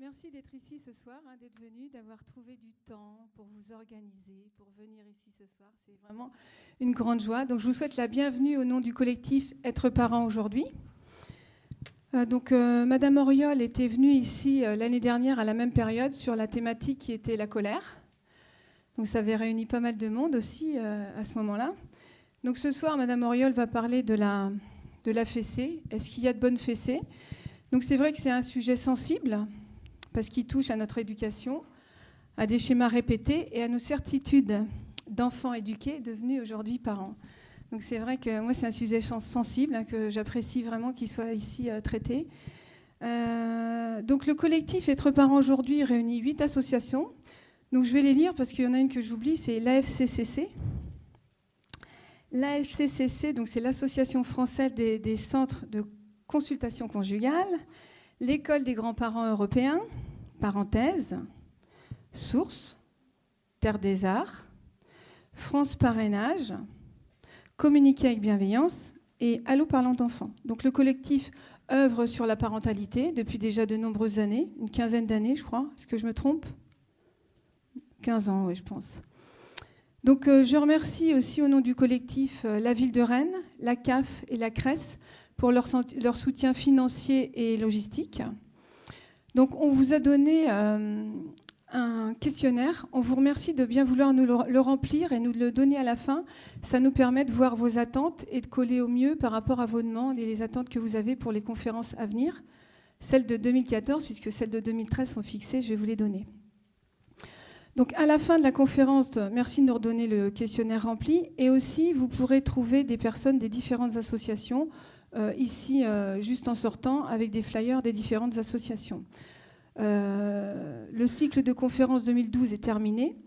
Merci d'être ici ce soir, d'être venu, d'avoir trouvé du temps pour vous organiser, pour venir ici ce soir. C'est vraiment une grande joie. Donc, je vous souhaite la bienvenue au nom du collectif Être parent aujourd'hui. Madame Auriol était venue ici l'année dernière à la même période sur la thématique qui était la colère. Donc, ça avait réuni pas mal de monde aussi à ce moment-là. Donc, ce soir, Madame Auriol va parler de la fessée. Est-ce qu'il y a de bonnes fessées ? Donc, c'est vrai que c'est un sujet sensible, parce qu'il touche à notre éducation, à des schémas répétés et à nos certitudes d'enfants éduqués devenus aujourd'hui parents. Donc c'est vrai que moi, c'est un sujet sensible que j'apprécie vraiment qu'il soit ici traité. Donc le collectif Être parents aujourd'hui réunit 8 associations. Donc je vais les lire parce qu'il y en a une que j'oublie, c'est l'AFCCC. L'AFCCC, donc c'est l'Association française des centres de consultation conjugale, l'École des grands-parents européens, parenthèse, Source, Terre des Arts, France Parrainage, Communiquer avec bienveillance et Allô parlant d'enfants. Donc le collectif œuvre sur la parentalité depuis déjà de nombreuses années, une quinzaine d'années je crois, est-ce que je me trompe ? 15 ans, oui je pense. Donc je remercie aussi au nom du collectif la ville de Rennes, la CAF et la CRES pour leur soutien financier et logistique. Donc, on vous a donné un questionnaire. On vous remercie de bien vouloir nous le remplir et nous le donner à la fin. Ça nous permet de voir vos attentes et de coller au mieux par rapport à vos demandes et les attentes que vous avez pour les conférences à venir. Celles de 2014, puisque celles de 2013 sont fixées, je vais vous les donner. Donc, à la fin de la conférence, merci de nous redonner le questionnaire rempli. Et aussi, vous pourrez trouver des personnes des différentes associations ici, juste en sortant, avec des flyers des différentes associations. Le cycle de conférence 2012 est terminé.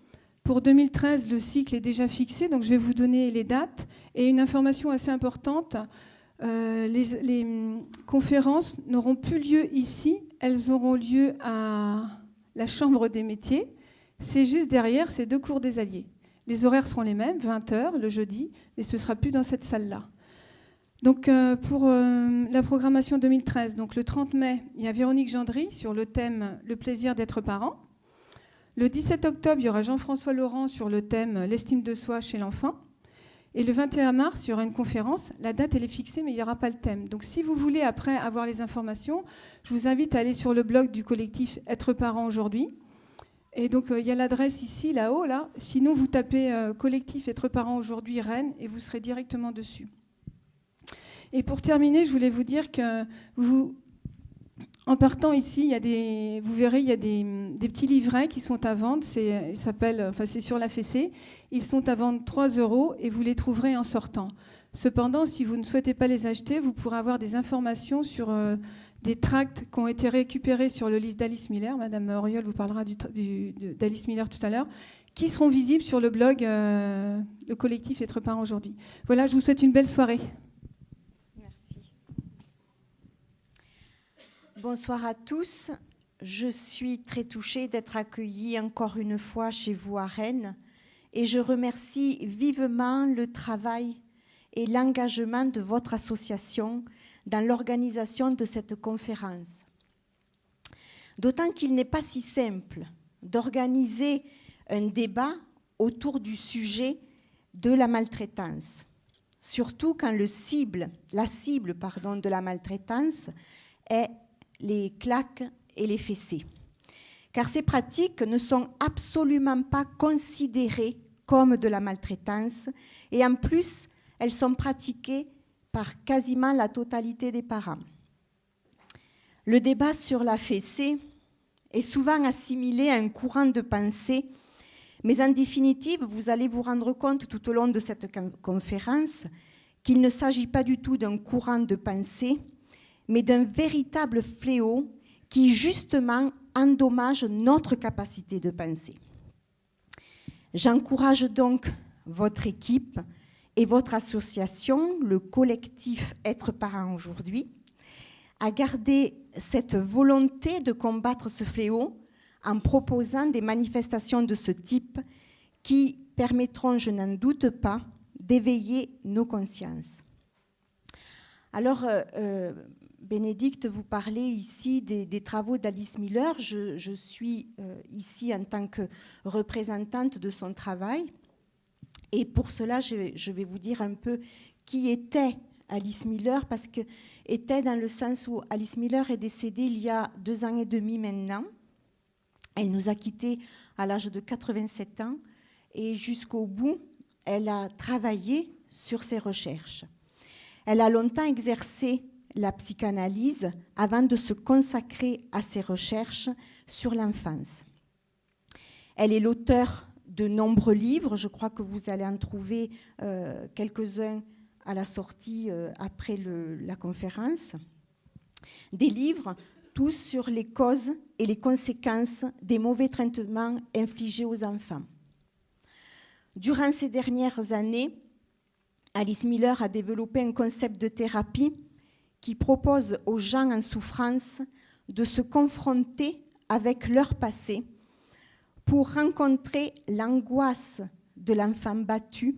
Pour 2013, le cycle est déjà fixé, donc je vais vous donner les dates. Et une information assez importante, les conférences n'auront plus lieu ici, elles auront lieu à la Chambre des métiers. C'est juste derrière, c'est 2 cours des Alliés. Les horaires seront les mêmes, 20h le jeudi, mais ce ne sera plus dans cette salle-là. Donc, pour la programmation 2013, donc le 30 mai, il y a Véronique Gendry sur le thème « Le plaisir d'être parent ». Le 17 octobre, il y aura Jean-François Laurent sur le thème « L'estime de soi chez l'enfant ». Et le 21 mars, il y aura une conférence. La date, elle est fixée, mais il n'y aura pas le thème. Donc, si vous voulez, après avoir les informations, je vous invite à aller sur le blog du collectif Être parent aujourd'hui. Et donc, il y a l'adresse ici, là-haut, là. Sinon, vous tapez collectif Être parent aujourd'hui Rennes et vous serez directement dessus. Et pour terminer, je voulais vous dire que en partant ici, vous verrez, il y a des petits livrets qui sont à vendre. C'est sur la fessée. Ils sont à vendre 3 € et vous les trouverez en sortant. Cependant, si vous ne souhaitez pas les acheter, vous pourrez avoir des informations sur des tracts qui ont été récupérés sur le livre d'Alice Miller. Madame Auriol vous parlera d'Alice Miller tout à l'heure, qui seront visibles sur le blog le collectif Être parent aujourd'hui. Voilà, je vous souhaite une belle soirée. Bonsoir à tous. Je suis très touchée d'être accueillie encore une fois chez vous à Rennes et je remercie vivement le travail et l'engagement de votre association dans l'organisation de cette conférence. D'autant qu'il n'est pas si simple d'organiser un débat autour du sujet de la maltraitance, surtout quand la cible de la maltraitance est les claques et les fessées. Car ces pratiques ne sont absolument pas considérées comme de la maltraitance et en plus, elles sont pratiquées par quasiment la totalité des parents. Le débat sur la fessée est souvent assimilé à un courant de pensée, mais en définitive, vous allez vous rendre compte tout au long de cette conférence qu'il ne s'agit pas du tout d'un courant de pensée, mais d'un véritable fléau qui, justement, endommage notre capacité de penser. J'encourage donc votre équipe et votre association, le collectif Être parent aujourd'hui, à garder cette volonté de combattre ce fléau en proposant des manifestations de ce type qui permettront, je n'en doute pas, d'éveiller nos consciences. Alors, Bénédicte, vous parlez ici des travaux d'Alice Miller. Je suis ici en tant que représentante de son travail. Et pour cela, je vais vous dire un peu qui était Alice Miller, parce que était dans le sens où Alice Miller est décédée il y a 2 ans et demi maintenant. Elle nous a quittés à l'âge de 87 ans et jusqu'au bout, elle a travaillé sur ses recherches. Elle a longtemps exercé la psychanalyse avant de se consacrer à ses recherches sur l'enfance. Elle est l'auteure de nombreux livres, je crois que vous allez en trouver quelques-uns à la sortie après la conférence, des livres tous sur les causes et les conséquences des mauvais traitements infligés aux enfants. Durant ces dernières années, Alice Miller a développé un concept de thérapie qui propose aux gens en souffrance de se confronter avec leur passé pour rencontrer l'angoisse de l'enfant battu,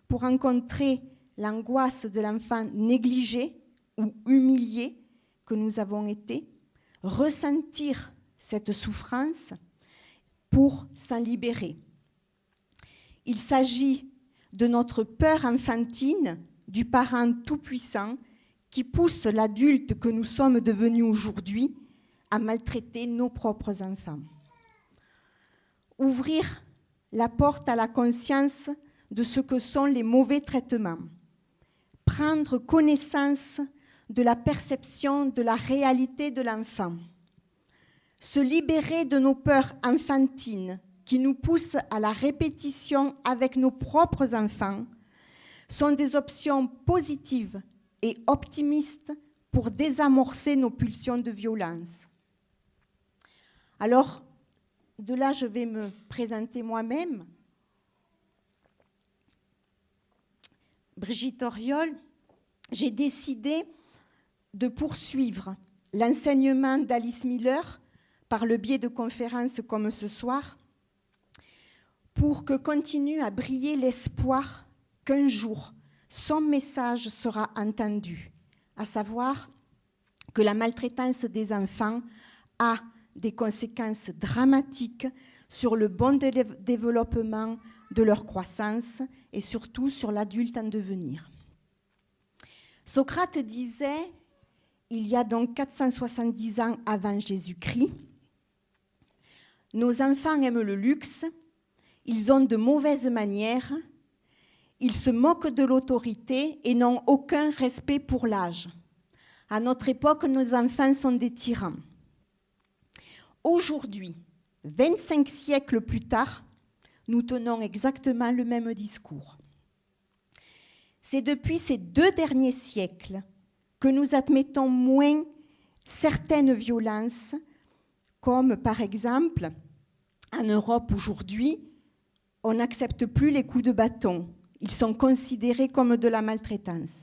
pour rencontrer l'angoisse de l'enfant négligé ou humilié que nous avons été, ressentir cette souffrance pour s'en libérer. Il s'agit de notre peur enfantine du parent tout-puissant qui pousse l'adulte que nous sommes devenus aujourd'hui à maltraiter nos propres enfants. Ouvrir la porte à la conscience de ce que sont les mauvais traitements. Prendre connaissance de la perception de la réalité de l'enfant. Se libérer de nos peurs enfantines qui nous poussent à la répétition avec nos propres enfants sont des options positives et optimistes pour désamorcer nos pulsions de violence. Alors, de là, je vais me présenter moi-même. Brigitte Auriol, j'ai décidé de poursuivre l'enseignement d'Alice Miller par le biais de conférences comme ce soir, pour que continue à briller l'espoir qu'un jour, son message sera entendu, à savoir que la maltraitance des enfants a des conséquences dramatiques sur le bon développement de leur croissance et surtout sur l'adulte en devenir. Socrate disait, il y a donc 470 ans avant Jésus-Christ, « Nos enfants aiment le luxe, ils ont de mauvaises manières, ils se moquent de l'autorité et n'ont aucun respect pour l'âge. À notre époque, nos enfants sont des tyrans. » Aujourd'hui, 25 siècles plus tard, nous tenons exactement le même discours. C'est depuis ces 2 derniers siècles que nous admettons moins certaines violences, comme par exemple, en Europe aujourd'hui, on n'accepte plus les coups de bâton. Ils sont considérés comme de la maltraitance.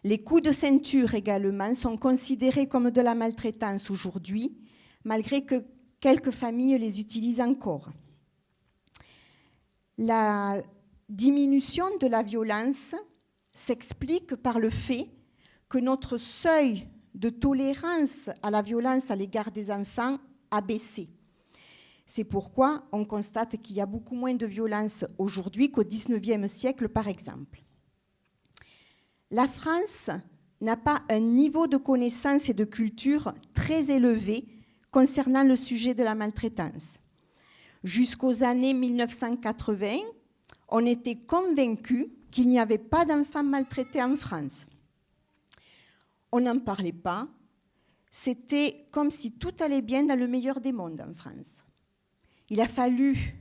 Les coups de ceinture également sont considérés comme de la maltraitance aujourd'hui, malgré que quelques familles les utilisent encore. La diminution de la violence s'explique par le fait que notre seuil de tolérance à la violence à l'égard des enfants a baissé. C'est pourquoi on constate qu'il y a beaucoup moins de violence aujourd'hui qu'au XIXe siècle, par exemple. La France n'a pas un niveau de connaissance et de culture très élevé concernant le sujet de la maltraitance. Jusqu'aux années 1980, on était convaincus qu'il n'y avait pas d'enfants maltraités en France. On n'en parlait pas. C'était comme si tout allait bien dans le meilleur des mondes en France. Il a fallu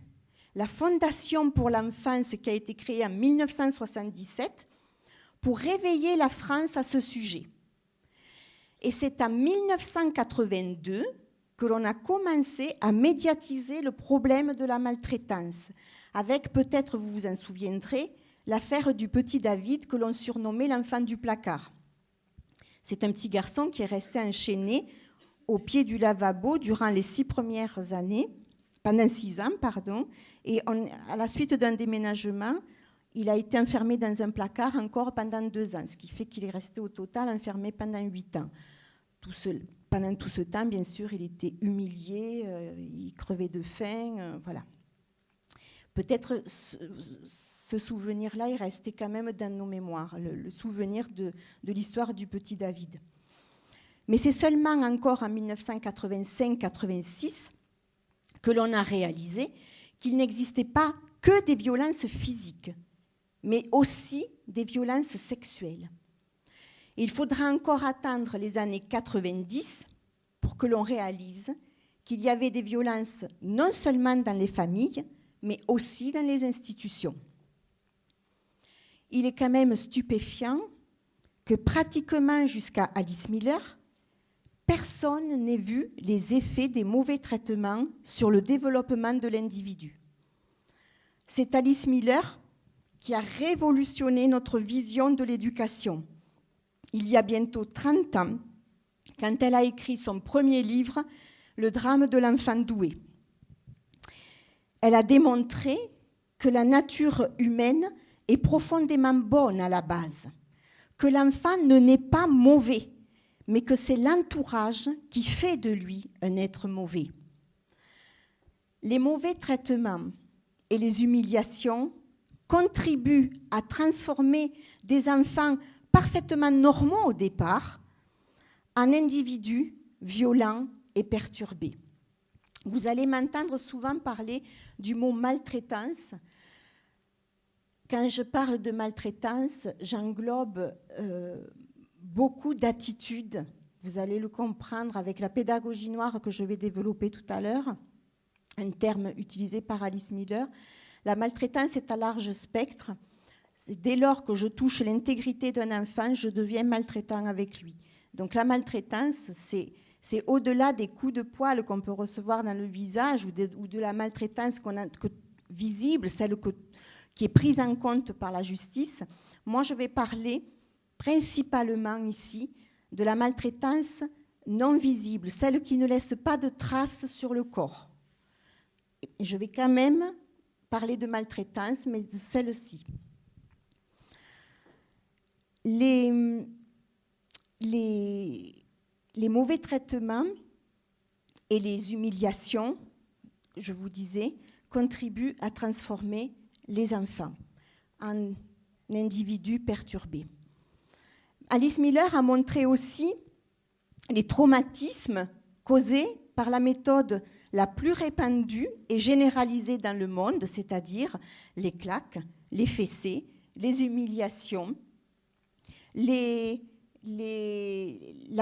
la Fondation pour l'enfance qui a été créée en 1977 pour réveiller la France à ce sujet. Et c'est en 1982 que l'on a commencé à médiatiser le problème de la maltraitance, avec, peut-être vous vous en souviendrez, l'affaire du petit David que l'on surnommait l'enfant du placard. C'est un petit garçon qui est resté enchaîné au pied du lavabo durant les 6 premières années, pendant 6 ans, et à la suite d'un déménagement, il a été enfermé dans un placard encore pendant 2 ans, ce qui fait qu'il est resté au total enfermé pendant 8 ans. Pendant tout ce temps, bien sûr, il était humilié, il crevait de faim, voilà. Peut-être ce souvenir-là est resté quand même dans nos mémoires, le souvenir de l'histoire du petit David. Mais c'est seulement encore en 1985-86 que l'on a réalisé qu'il n'existait pas que des violences physiques, mais aussi des violences sexuelles. Il faudra encore attendre les années 90 pour que l'on réalise qu'il y avait des violences non seulement dans les familles, mais aussi dans les institutions. Il est quand même stupéfiant que pratiquement jusqu'à Alice Miller, personne n'ait vu les effets des mauvais traitements sur le développement de l'individu. C'est Alice Miller qui a révolutionné notre vision de l'éducation. Il y a bientôt 30 ans, quand elle a écrit son premier livre, Le drame de l'enfant doué. Elle a démontré que la nature humaine est profondément bonne à la base, que l'enfant ne naît pas mauvais, mais que c'est l'entourage qui fait de lui un être mauvais. Les mauvais traitements et les humiliations contribuent à transformer des enfants parfaitement normaux au départ en individus violents et perturbés. Vous allez m'entendre souvent parler du mot maltraitance. Quand je parle de maltraitance, j'englobe beaucoup d'attitudes. Vous allez le comprendre avec la pédagogie noire que je vais développer tout à l'heure, un terme utilisé par Alice Miller. La maltraitance est à large spectre. C'est dès lors que je touche l'intégrité d'un enfant, je deviens maltraitant avec lui. Donc la maltraitance, c'est au-delà des coups de poing qu'on peut recevoir dans le visage ou de la maltraitance visible, celle qui est prise en compte par la justice. Moi, je vais parler principalement ici de la maltraitance non visible, celle qui ne laisse pas de traces sur le corps. Et je vais quand même parler de maltraitance, mais de celle-ci. Les mauvais traitements et les humiliations, je vous disais, contribuent à transformer les enfants en individus perturbés. Alice Miller a montré aussi les traumatismes causés par la méthode la plus répandue et généralisée dans le monde, c'est-à-dire les claques, les fessées, les humiliations, la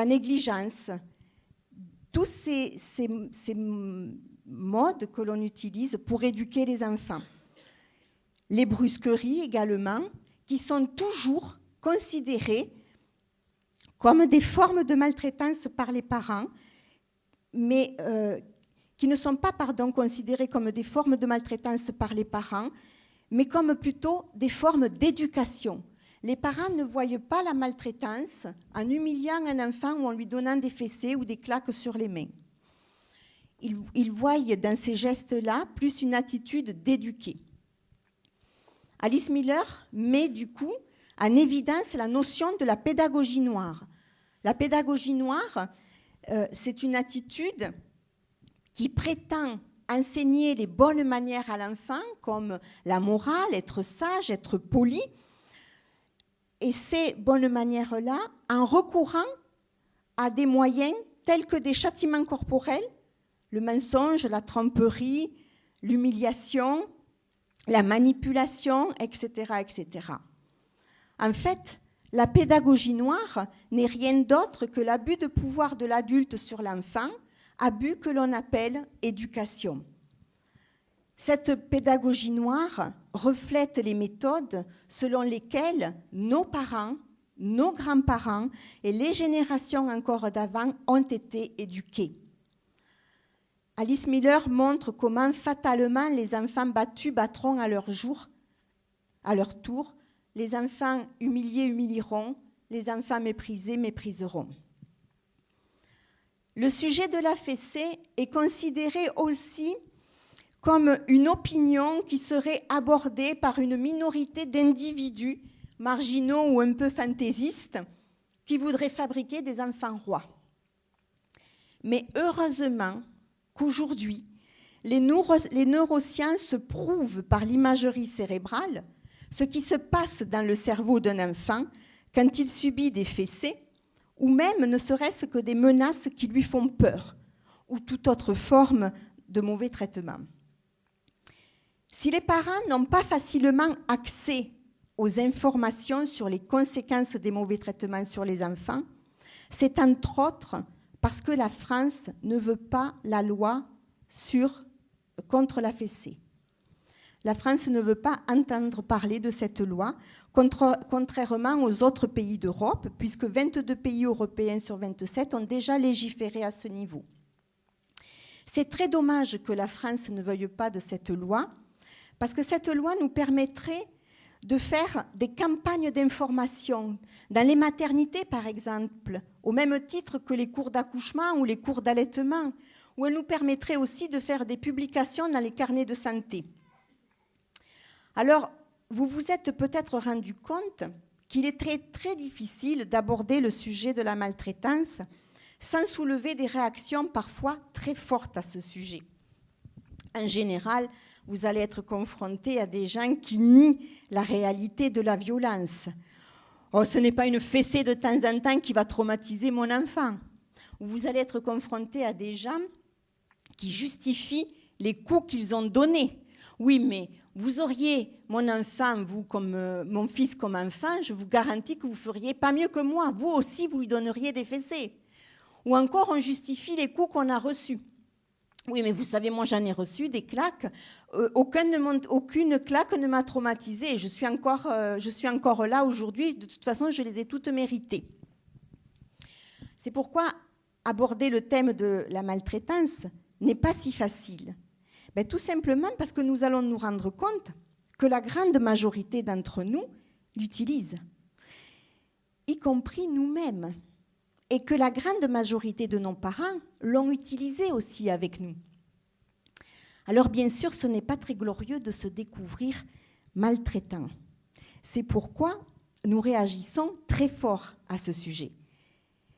négligence, tous ces modes que l'on utilise pour éduquer les enfants. Les brusqueries également, qui sont toujours considérées comme des formes de maltraitance par les parents, mais qui ne sont pas considérées comme des formes de maltraitance par les parents, mais comme plutôt des formes d'éducation. Les parents ne voient pas la maltraitance en humiliant un enfant ou en lui donnant des fessées ou des claques sur les mains. Ils voient dans ces gestes-là plus une attitude d'éduquer. Alice Miller met du coup en évidence la notion de la pédagogie noire. La pédagogie noire, c'est une attitude qui prétend enseigner les bonnes manières à l'enfant, comme la morale, être sage, être poli. Et ces bonnes manières-là, en recourant à des moyens tels que des châtiments corporels, le mensonge, la tromperie, l'humiliation, la manipulation, etc., etc. En fait, la pédagogie noire n'est rien d'autre que l'abus de pouvoir de l'adulte sur l'enfant, abus que l'on appelle éducation. Cette pédagogie noire reflète les méthodes selon lesquelles nos parents, nos grands-parents et les générations encore d'avant ont été éduqués. Alice Miller montre comment fatalement les enfants battus battront à leur tour, les enfants humiliés humilieront, les enfants méprisés mépriseront. Le sujet de la fessée est considéré aussi comme une opinion qui serait abordée par une minorité d'individus marginaux ou un peu fantaisistes qui voudraient fabriquer des enfants rois. Mais heureusement qu'aujourd'hui, les neurosciences prouvent par l'imagerie cérébrale ce qui se passe dans le cerveau d'un enfant quand il subit des fessées ou même ne serait-ce que des menaces qui lui font peur ou toute autre forme de mauvais traitement. Si les parents n'ont pas facilement accès aux informations sur les conséquences des mauvais traitements sur les enfants, c'est entre autres parce que la France ne veut pas la loi contre la fessée. La France ne veut pas entendre parler de cette loi, contrairement aux autres pays d'Europe, puisque 22 pays européens sur 27 ont déjà légiféré à ce niveau. C'est très dommage que la France ne veuille pas de cette loi, parce que cette loi nous permettrait de faire des campagnes d'information dans les maternités, par exemple, au même titre que les cours d'accouchement ou les cours d'allaitement, où elle nous permettrait aussi de faire des publications dans les carnets de santé. Alors, vous vous êtes peut-être rendu compte qu'il est très, très difficile d'aborder le sujet de la maltraitance sans soulever des réactions parfois très fortes à ce sujet. En général, vous allez être confronté à des gens qui nient la réalité de la violence. « Oh, ce n'est pas une fessée de temps en temps qui va traumatiser mon enfant. » Ou vous allez être confronté à des gens qui justifient les coups qu'ils ont donnés. « Oui, mais vous auriez mon enfant, vous comme mon fils comme enfant, je vous garantis que vous feriez pas mieux que moi. Vous aussi, vous lui donneriez des fessées. » Ou encore, on justifie les coups qu'on a reçus. Oui, mais vous savez, moi, j'en ai reçu des claques. Aucune claque ne m'a traumatisée. Je suis encore là aujourd'hui. De toute façon, je les ai toutes méritées. C'est pourquoi aborder le thème de la maltraitance n'est pas si facile. Tout simplement parce que nous allons nous rendre compte que la grande majorité d'entre nous l'utilisent, y compris nous-mêmes. Et que la grande majorité de nos parents l'ont utilisé aussi avec nous. Alors bien sûr, ce n'est pas très glorieux de se découvrir maltraitant. C'est pourquoi nous réagissons très fort à ce sujet.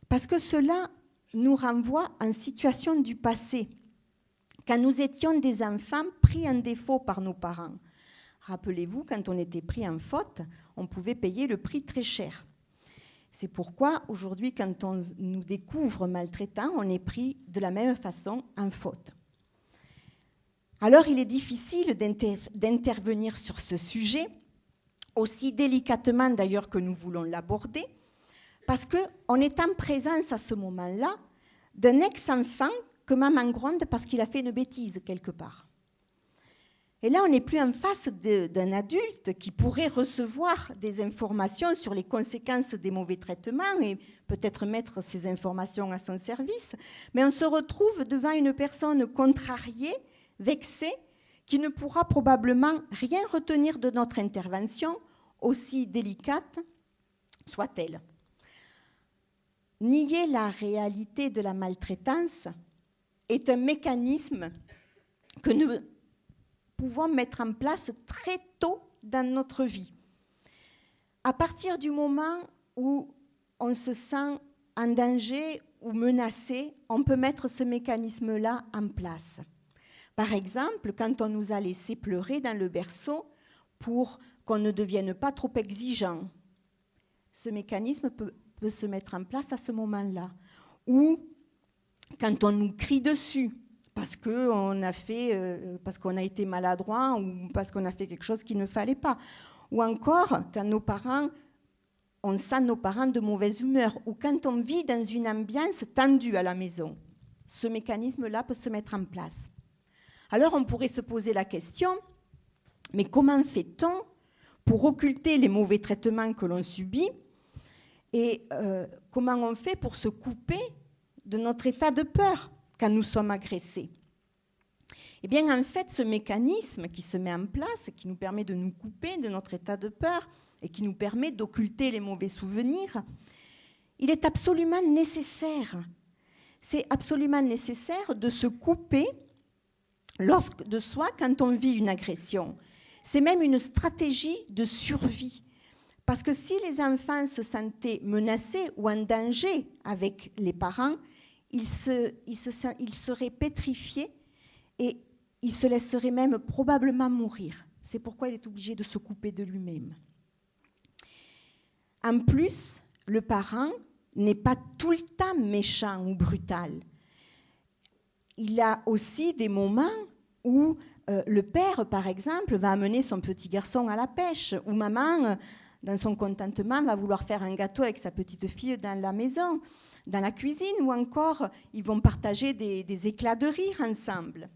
Parce que cela nous renvoie à une situation du passé, quand nous étions des enfants pris en défaut par nos parents. Rappelez-vous, quand on était pris en faute, on pouvait payer le prix très cher. C'est pourquoi, aujourd'hui, quand on nous découvre maltraitants, on est pris de la même façon en faute. Alors, il est difficile d'intervenir sur ce sujet, aussi délicatement d'ailleurs que nous voulons l'aborder, parce qu'on est en présence à ce moment-là d'un ex-enfant que maman gronde parce qu'il a fait une bêtise quelque part. Et là, on n'est plus en face d'un adulte qui pourrait recevoir des informations sur les conséquences des mauvais traitements et peut-être mettre ces informations à son service, mais on se retrouve devant une personne contrariée, vexée, qui ne pourra probablement rien retenir de notre intervention, aussi délicate soit-elle. Nier la réalité de la maltraitance est un mécanisme que nous pouvons mettre en place très tôt dans notre vie. À partir du moment où on se sent en danger ou menacé, on peut mettre ce mécanisme-là en place. Par exemple, quand on nous a laissé pleurer dans le berceau pour qu'on ne devienne pas trop exigeant, ce mécanisme peut se mettre en place à ce moment-là. Ou quand on nous crie dessus, parce qu'on a été maladroit ou parce qu'on a fait quelque chose qu'il ne fallait pas. Ou encore, quand on sent nos parents de mauvaise humeur, ou quand on vit dans une ambiance tendue à la maison. Ce mécanisme-là peut se mettre en place. Alors, on pourrait se poser la question, mais comment fait-on pour occulter les mauvais traitements que l'on subit et comment on fait pour se couper de notre état de peur quand nous sommes agressés? Eh bien, en fait, ce mécanisme qui se met en place, qui nous permet de nous couper de notre état de peur et qui nous permet d'occulter les mauvais souvenirs, il est absolument nécessaire. C'est absolument nécessaire de se couper de soi quand on vit une agression. C'est même une stratégie de survie. Parce que si les enfants se sentaient menacés ou en danger avec les parents, ils seraient pétrifiés et ils se laisseraient même probablement mourir. C'est pourquoi il est obligé de se couper de lui-même. En plus, le parent n'est pas tout le temps méchant ou brutal. Il a aussi des moments où le père, par exemple, va amener son petit garçon à la pêche, ou maman, dans son contentement, va vouloir faire un gâteau avec sa petite fille dans la maison, dans la cuisine, ou encore ils vont partager des éclats de rire ensemble.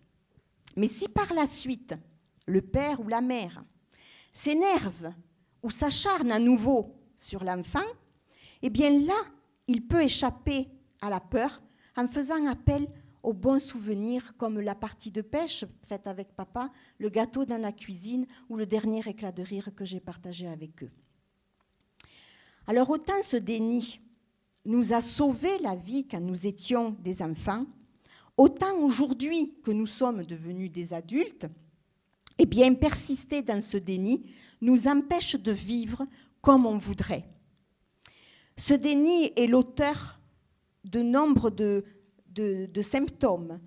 Mais si par la suite, le père ou la mère s'énerve ou s'acharne à nouveau sur l'enfant, eh bien là, il peut échapper à la peur en faisant appel aux bons souvenirs comme la partie de pêche faite avec papa, le gâteau dans la cuisine ou le dernier éclat de rire que j'ai partagé avec eux. Alors autant ce déni nous a sauvé la vie quand nous étions des enfants, autant aujourd'hui que nous sommes devenus des adultes, eh bien persister dans ce déni nous empêche de vivre comme on voudrait. Ce déni est l'auteur de nombre de symptômes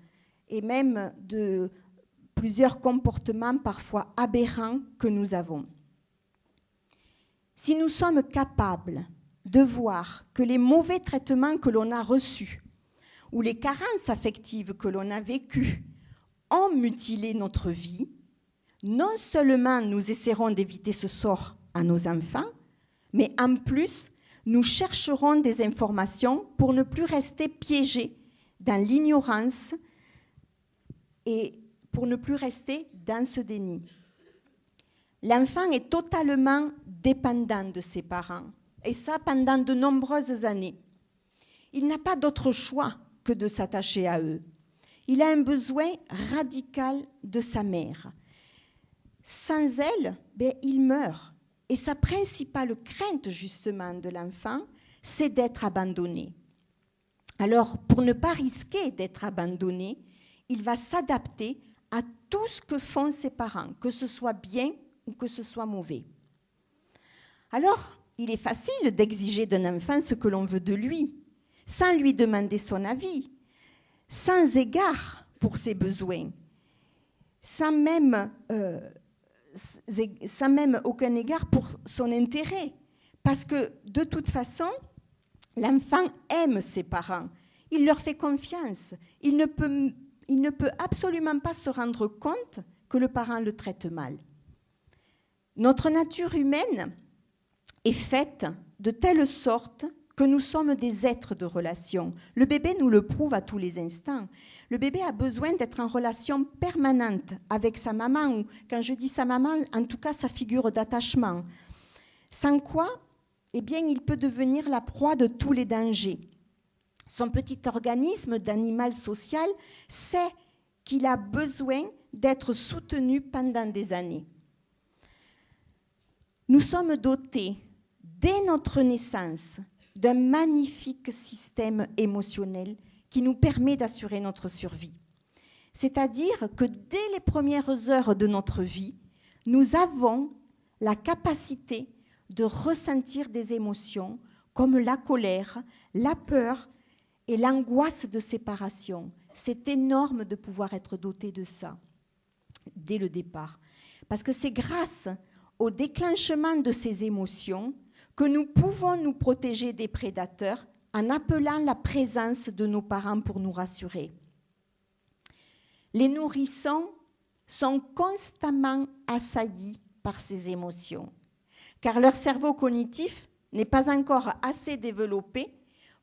et même de plusieurs comportements parfois aberrants que nous avons. Si nous sommes capables de voir que les mauvais traitements que l'on a reçus ou les carences affectives que l'on a vécues ont mutilé notre vie, non seulement nous essaierons d'éviter ce sort à nos enfants, mais en plus, nous chercherons des informations pour ne plus rester piégés dans l'ignorance et pour ne plus rester dans ce déni. L'enfant est totalement dépendant de ses parents, et ça pendant de nombreuses années. Il n'a pas d'autre choix que de s'attacher à eux. Il a un besoin radical de sa mère. Sans elle, il meurt. Et sa principale crainte, justement, de l'enfant, c'est d'être abandonné. Alors, pour ne pas risquer d'être abandonné, il va s'adapter à tout ce que font ses parents, que ce soit bien ou que ce soit mauvais. Alors, il est facile d'exiger d'un enfant ce que l'on veut de lui, sans lui demander son avis, sans égard pour ses besoins, sans même aucun égard pour son intérêt. Parce que, de toute façon, l'enfant aime ses parents, il leur fait confiance, il ne peut absolument pas se rendre compte que le parent le traite mal. Notre nature humaine est faite de telle sorte que nous sommes des êtres de relation. Le bébé nous le prouve à tous les instants. Le bébé a besoin d'être en relation permanente avec sa maman, ou quand je dis sa maman, en tout cas sa figure d'attachement. Sans quoi, eh bien, il peut devenir la proie de tous les dangers. Son petit organisme d'animal social sait qu'il a besoin d'être soutenu pendant des années. Nous sommes dotés, dès notre naissance, d'un magnifique système émotionnel qui nous permet d'assurer notre survie. C'est-à-dire que dès les premières heures de notre vie, nous avons la capacité de ressentir des émotions comme la colère, la peur et l'angoisse de séparation. C'est énorme de pouvoir être doté de ça dès le départ. Parce que c'est grâce au déclenchement de ces émotions que nous pouvons nous protéger des prédateurs en appelant la présence de nos parents pour nous rassurer. Les nourrissons sont constamment assaillis par ces émotions, car leur cerveau cognitif n'est pas encore assez développé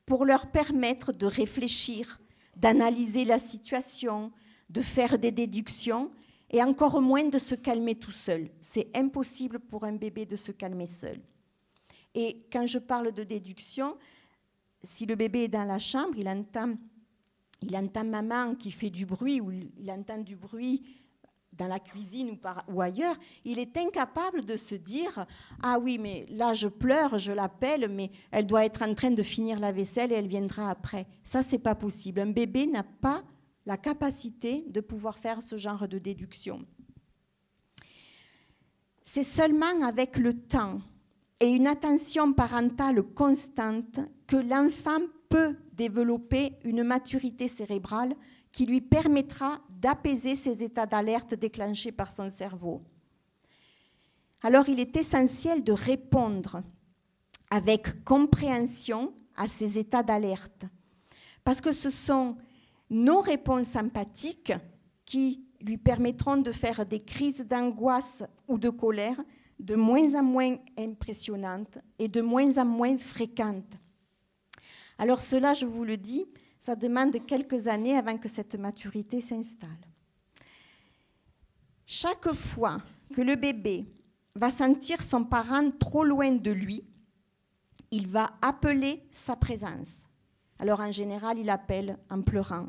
pour leur permettre de réfléchir, d'analyser la situation, de faire des déductions et encore moins de se calmer tout seul. C'est impossible pour un bébé de se calmer seul. Et quand je parle de déduction, si le bébé est dans la chambre, il entend maman qui fait du bruit ou il entend du bruit dans la cuisine ou ailleurs, il est incapable de se dire « Ah oui, mais là je pleure, je l'appelle, mais elle doit être en train de finir la vaisselle et elle viendra après. » Ça, c'est pas possible. Un bébé n'a pas la capacité de pouvoir faire ce genre de déduction. C'est seulement avec le temps et une attention parentale constante que l'enfant peut développer une maturité cérébrale qui lui permettra d'apaiser ces états d'alerte déclenchés par son cerveau. Alors, il est essentiel de répondre avec compréhension à ces états d'alerte, parce que ce sont nos réponses empathiques qui lui permettront de faire des crises d'angoisse ou de colère de moins en moins impressionnantes et de moins en moins fréquentes. Alors cela, je vous le dis, ça demande quelques années avant que cette maturité s'installe. Chaque fois que le bébé va sentir son parent trop loin de lui, il va appeler sa présence. Alors en général, il appelle en pleurant.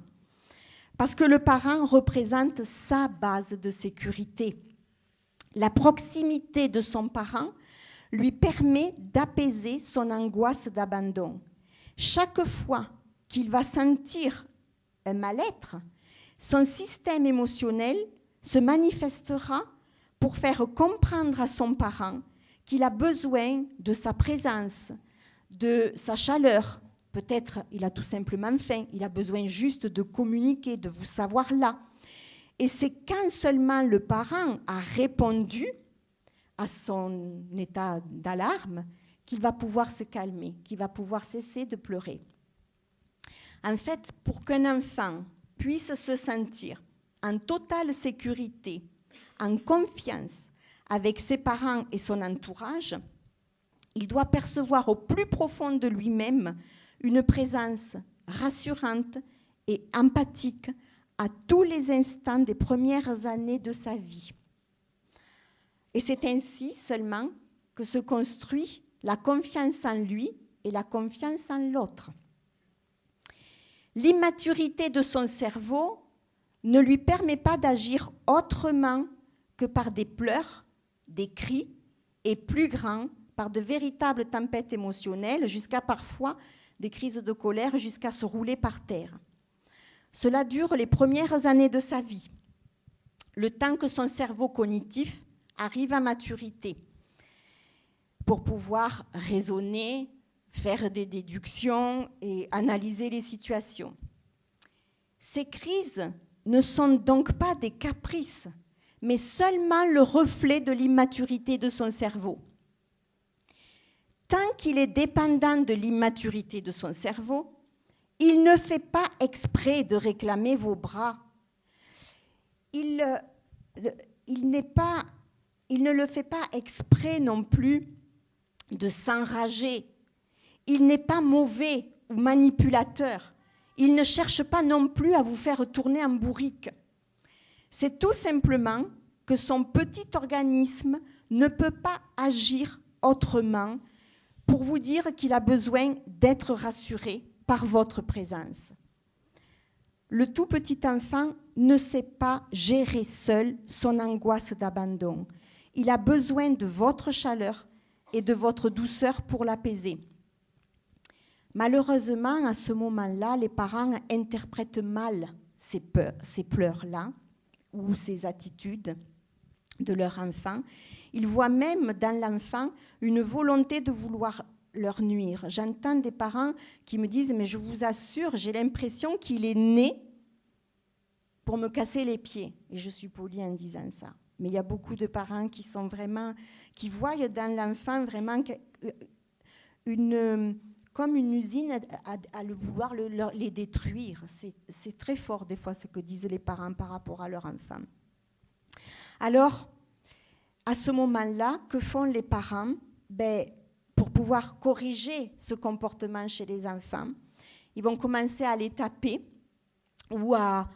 Parce que le parent représente sa base de sécurité. La proximité de son parent lui permet d'apaiser son angoisse d'abandon. Chaque fois qu'il va sentir un mal-être, son système émotionnel se manifestera pour faire comprendre à son parent qu'il a besoin de sa présence, de sa chaleur. Peut-être il a tout simplement faim, il a besoin juste de communiquer, de vous savoir là. Et c'est quand seulement le parent a répondu à son état d'alarme qu'il va pouvoir se calmer, qu'il va pouvoir cesser de pleurer. En fait, pour qu'un enfant puisse se sentir en totale sécurité, en confiance avec ses parents et son entourage, il doit percevoir au plus profond de lui-même une présence rassurante et empathique à tous les instants des premières années de sa vie. Et c'est ainsi seulement que se construit la confiance en lui et la confiance en l'autre. L'immaturité de son cerveau ne lui permet pas d'agir autrement que par des pleurs, des cris et plus grands, par de véritables tempêtes émotionnelles, jusqu'à parfois des crises de colère, jusqu'à se rouler par terre. Cela dure les premières années de sa vie, le temps que son cerveau cognitif arrive à maturité, pour pouvoir raisonner, faire des déductions et analyser les situations. Ces crises ne sont donc pas des caprices, mais seulement le reflet de l'immaturité de son cerveau. Tant qu'il est dépendant de l'immaturité de son cerveau, il ne fait pas exprès de réclamer vos bras. Il ne le fait pas exprès non plus de s'enrager. Il n'est pas mauvais ou manipulateur. Il ne cherche pas non plus à vous faire tourner en bourrique. C'est tout simplement que son petit organisme ne peut pas agir autrement pour vous dire qu'il a besoin d'être rassuré par votre présence. Le tout petit enfant ne sait pas gérer seul son angoisse d'abandon. Il a besoin de votre chaleur et de votre douceur pour l'apaiser. Malheureusement, à ce moment-là, les parents interprètent mal ces pleurs-là ou ces attitudes de leur enfant. Ils voient même dans l'enfant une volonté de vouloir leur nuire. J'entends des parents qui me disent « mais je vous assure, j'ai l'impression qu'il est né pour me casser les pieds ». Et je suis polie en disant ça. Mais il y a beaucoup de parents qui sont vraiment, qui voient dans l'enfant vraiment comme une usine à vouloir les détruire. C'est très fort des fois ce que disent les parents par rapport à leur enfant. Alors, à ce moment-là, que font les parents ? Pour pouvoir corriger ce comportement chez les enfants, ils vont commencer à les taper ou à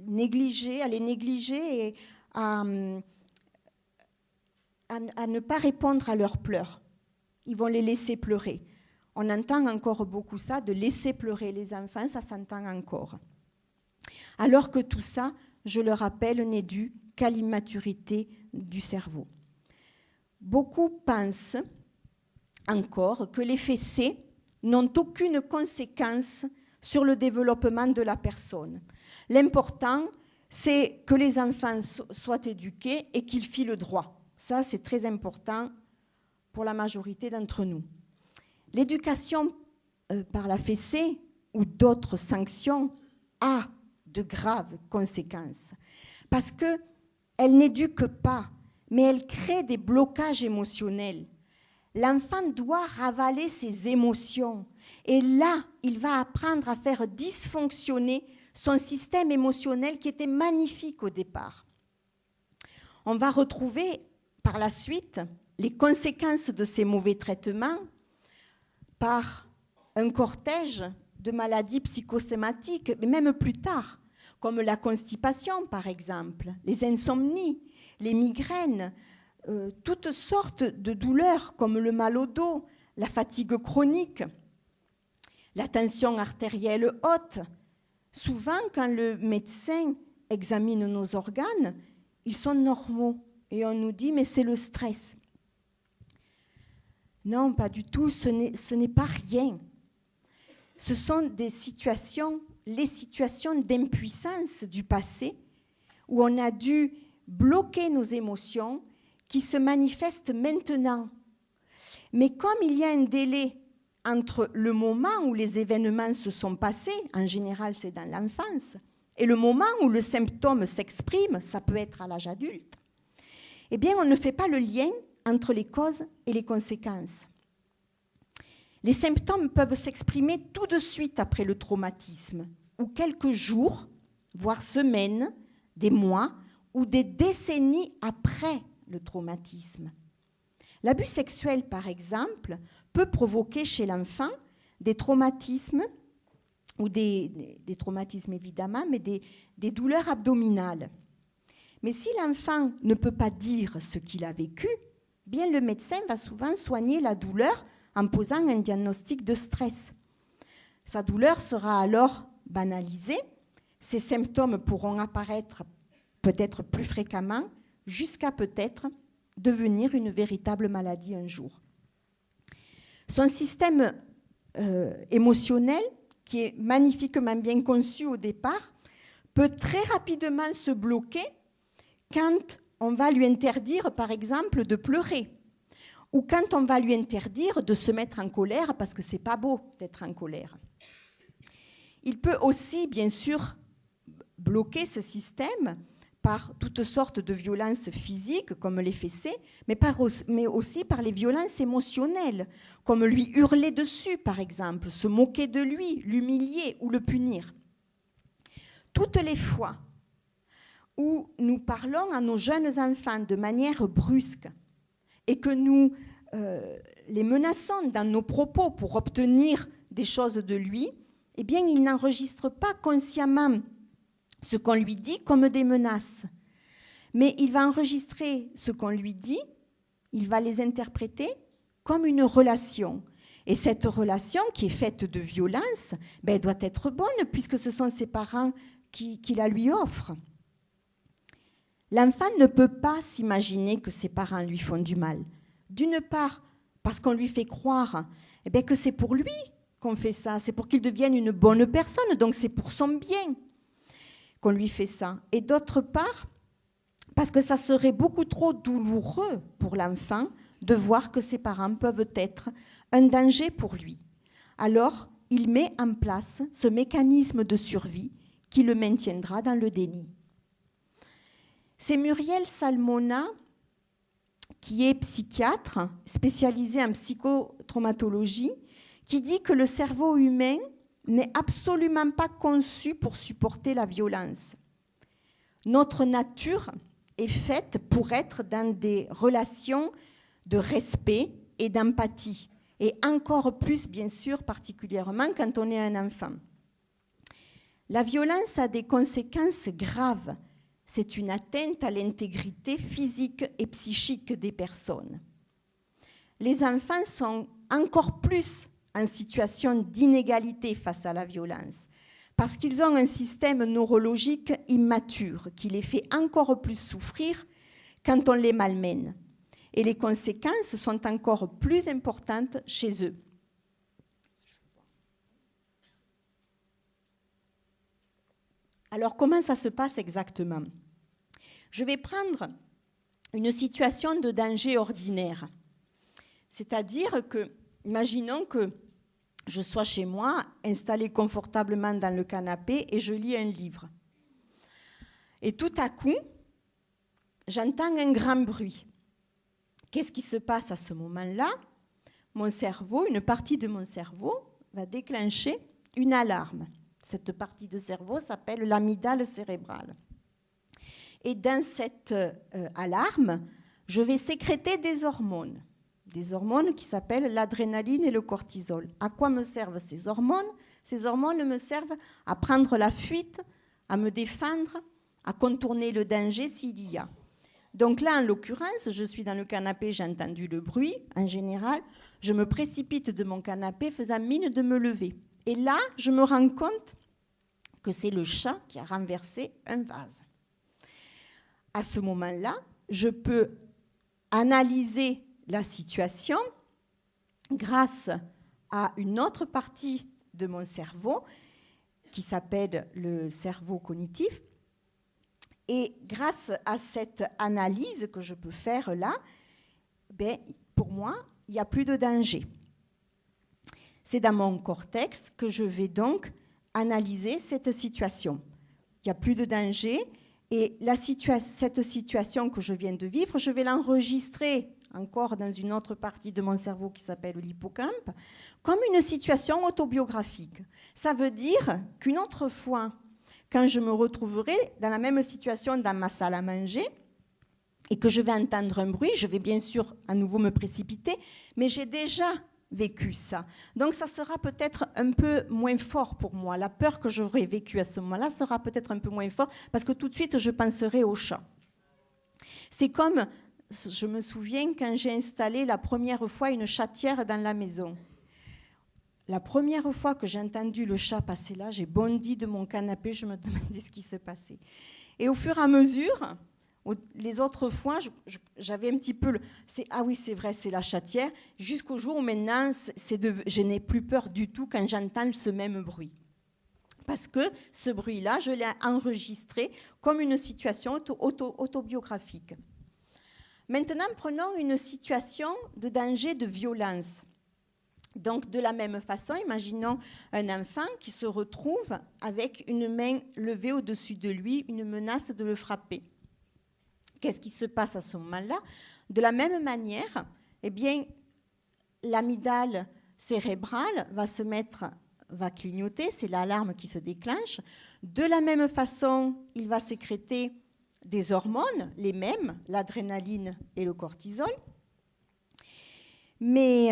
les négliger et à ne pas répondre à leurs pleurs. Ils vont les laisser pleurer. On entend encore beaucoup ça, de laisser pleurer les enfants, ça s'entend encore. Alors que tout ça, je le rappelle, n'est dû qu'à l'immaturité du cerveau. Beaucoup pensent encore que les fessées n'ont aucune conséquence sur le développement de la personne. L'important, c'est que les enfants soient éduqués et qu'ils filent droit. Ça, c'est très important pour la majorité d'entre nous. L'éducation par la fessée ou d'autres sanctions a de graves conséquences parce qu'elle n'éduque pas, mais elle crée des blocages émotionnels. L'enfant doit ravaler ses émotions et là, il va apprendre à faire dysfonctionner son système émotionnel qui était magnifique au départ. On va retrouver par la suite les conséquences de ces mauvais traitements par un cortège de maladies psychosomatiques, mais même plus tard, comme la constipation par exemple, les insomnies, les migraines, toutes sortes de douleurs comme le mal au dos, la fatigue chronique, la tension artérielle haute. Souvent, quand le médecin examine nos organes, ils sont normaux et on nous dit « mais c'est le stress ». Non, pas du tout, ce n'est pas rien. Ce sont des situations, les situations d'impuissance du passé où on a dû bloquer nos émotions qui se manifestent maintenant. Mais comme il y a un délai entre le moment où les événements se sont passés, en général c'est dans l'enfance, et le moment où le symptôme s'exprime, ça peut être à l'âge adulte, eh bien on ne fait pas le lien entre les causes et les conséquences. Les symptômes peuvent s'exprimer tout de suite après le traumatisme, ou quelques jours, voire semaines, des mois, ou des décennies après le traumatisme. L'abus sexuel, par exemple, peut provoquer chez l'enfant des traumatismes, ou des traumatismes évidemment, mais des douleurs abdominales. Mais si l'enfant ne peut pas dire ce qu'il a vécu, bien le médecin va souvent soigner la douleur en posant un diagnostic de stress. Sa douleur sera alors banalisée, ses symptômes pourront apparaître peut-être plus fréquemment, jusqu'à peut-être devenir une véritable maladie un jour. Son système émotionnel, qui est magnifiquement bien conçu au départ, peut très rapidement se bloquer quand on va lui interdire, par exemple, de pleurer, ou quand on va lui interdire de se mettre en colère, parce que ce n'est pas beau d'être en colère. Il peut aussi, bien sûr, bloquer ce système par toutes sortes de violences physiques, comme les fessées, mais aussi par les violences émotionnelles, comme lui hurler dessus, par exemple, se moquer de lui, l'humilier ou le punir. Toutes les fois où nous parlons à nos jeunes enfants de manière brusque et que nous les menaçons dans nos propos pour obtenir des choses de lui, eh bien, il n'enregistre pas consciemment ce qu'on lui dit comme des menaces. Mais il va enregistrer ce qu'on lui dit, il va les interpréter comme une relation. Et cette relation qui est faite de violence, elle doit être bonne puisque ce sont ses parents qui la lui offrent. L'enfant ne peut pas s'imaginer que ses parents lui font du mal. D'une part, parce qu'on lui fait croire que c'est pour lui qu'on fait ça, c'est pour qu'il devienne une bonne personne, donc c'est pour son bien qu'on lui fait ça. Et d'autre part, parce que ça serait beaucoup trop douloureux pour l'enfant de voir que ses parents peuvent être un danger pour lui. Alors, il met en place ce mécanisme de survie qui le maintiendra dans le déni. C'est Muriel Salmona, qui est psychiatre spécialisée en psychotraumatologie, qui dit que le cerveau humain n'est absolument pas conçu pour supporter la violence. Notre nature est faite pour être dans des relations de respect et d'empathie, et encore plus, bien sûr, particulièrement quand on est un enfant. La violence a des conséquences graves. C'est une atteinte à l'intégrité physique et psychique des personnes. Les enfants sont encore plus en situation d'inégalité face à la violence, parce qu'ils ont un système neurologique immature qui les fait encore plus souffrir quand on les malmène. Et les conséquences sont encore plus importantes chez eux. Alors, comment ça se passe exactement? Je vais prendre une situation de danger ordinaire. C'est-à-dire que, imaginons que je sois chez moi, installée confortablement dans le canapé et je lis un livre. Et tout à coup, j'entends un grand bruit. Qu'est-ce qui se passe à ce moment-là? Mon cerveau, une partie de mon cerveau, va déclencher une alarme. Cette partie de cerveau s'appelle l'amygdale cérébrale. Et dans cette alarme, je vais sécréter des hormones qui s'appellent l'adrénaline et le cortisol. À quoi me servent ces hormones? Ces hormones me servent à prendre la fuite, à me défendre, à contourner le danger s'il y a. Donc là, en l'occurrence, je suis dans le canapé, j'ai entendu le bruit. En général, je me précipite de mon canapé faisant mine de me lever. Et là, je me rends compte que c'est le chat qui a renversé un vase. À ce moment-là, je peux analyser la situation grâce à une autre partie de mon cerveau qui s'appelle le cerveau cognitif. Et grâce à cette analyse que je peux faire là, pour moi, il n'y a plus de danger. C'est dans mon cortex que je vais donc analyser cette situation. Il n'y a plus de danger et cette situation que je viens de vivre, je vais l'enregistrer encore dans une autre partie de mon cerveau qui s'appelle l'hippocampe, comme une situation autobiographique. Ça veut dire qu'une autre fois, quand je me retrouverai dans la même situation dans ma salle à manger et que je vais entendre un bruit, je vais bien sûr à nouveau me précipiter, mais j'ai déjà vécu ça. Donc ça sera peut-être un peu moins fort pour moi. La peur que j'aurai vécue à ce moment-là sera peut-être un peu moins forte parce que tout de suite, je penserai au chat. C'est comme, je me souviens, quand j'ai installé la première fois une chatière dans la maison. La première fois que j'ai entendu le chat passer là, j'ai bondi de mon canapé, je me demandais ce qui se passait. Et au fur et à mesure, les autres fois, j'avais un petit peu ah oui, c'est vrai, c'est la chatière, jusqu'au jour où maintenant, je n'ai plus peur du tout quand j'entends ce même bruit. Parce que ce bruit-là, je l'ai enregistré comme une situation autobiographique. Maintenant, prenons une situation de danger, de violence. Donc, de la même façon, imaginons un enfant qui se retrouve avec une main levée au-dessus de lui, une menace de le frapper. Qu'est-ce qui se passe à ce moment-là? De la même manière, l'amygdale cérébrale va clignoter, c'est l'alarme qui se déclenche. De la même façon, il va sécréter des hormones, les mêmes, l'adrénaline et le cortisol. Mais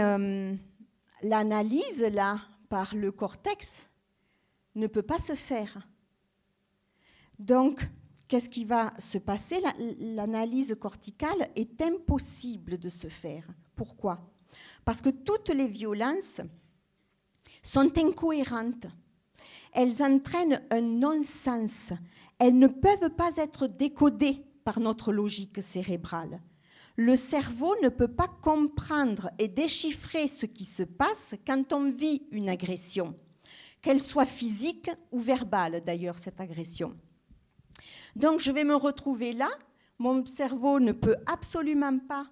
l'analyse, là, par le cortex, ne peut pas se faire. Donc, qu'est-ce qui va se passer? L'analyse corticale est impossible de se faire. Pourquoi? Parce que toutes les violences sont incohérentes. Elles entraînent un non-sens. Elles ne peuvent pas être décodées par notre logique cérébrale. Le cerveau ne peut pas comprendre et déchiffrer ce qui se passe quand on vit une agression, qu'elle soit physique ou verbale d'ailleurs, cette agression. Donc je vais me retrouver là, mon cerveau ne peut absolument pas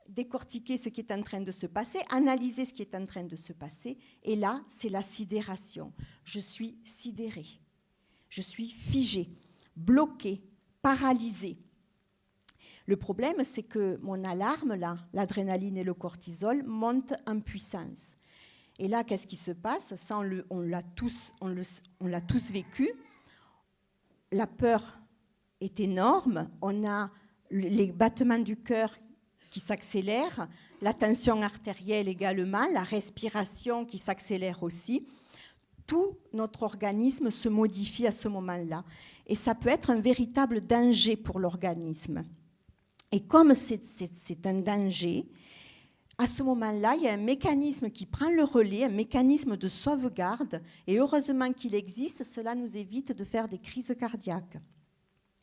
décortiquer ce qui est en train de se passer, analyser ce qui est en train de se passer, et là, c'est la sidération. Je suis sidérée, je suis figée, bloquée, paralysée. Le problème, c'est que mon alarme, là, l'adrénaline et le cortisol, montent en puissance. Et là, qu'est-ce qui se passe? Ça, on l'a tous vécu. La peur est énorme. On a les battements du cœur qui s'accélèrent, la tension artérielle également, la respiration qui s'accélère aussi. Tout notre organisme se modifie à ce moment-là. Et ça peut être un véritable danger pour l'organisme. Et comme c'est un danger, à ce moment-là, il y a un mécanisme qui prend le relais, un mécanisme de sauvegarde, et heureusement qu'il existe, cela nous évite de faire des crises cardiaques.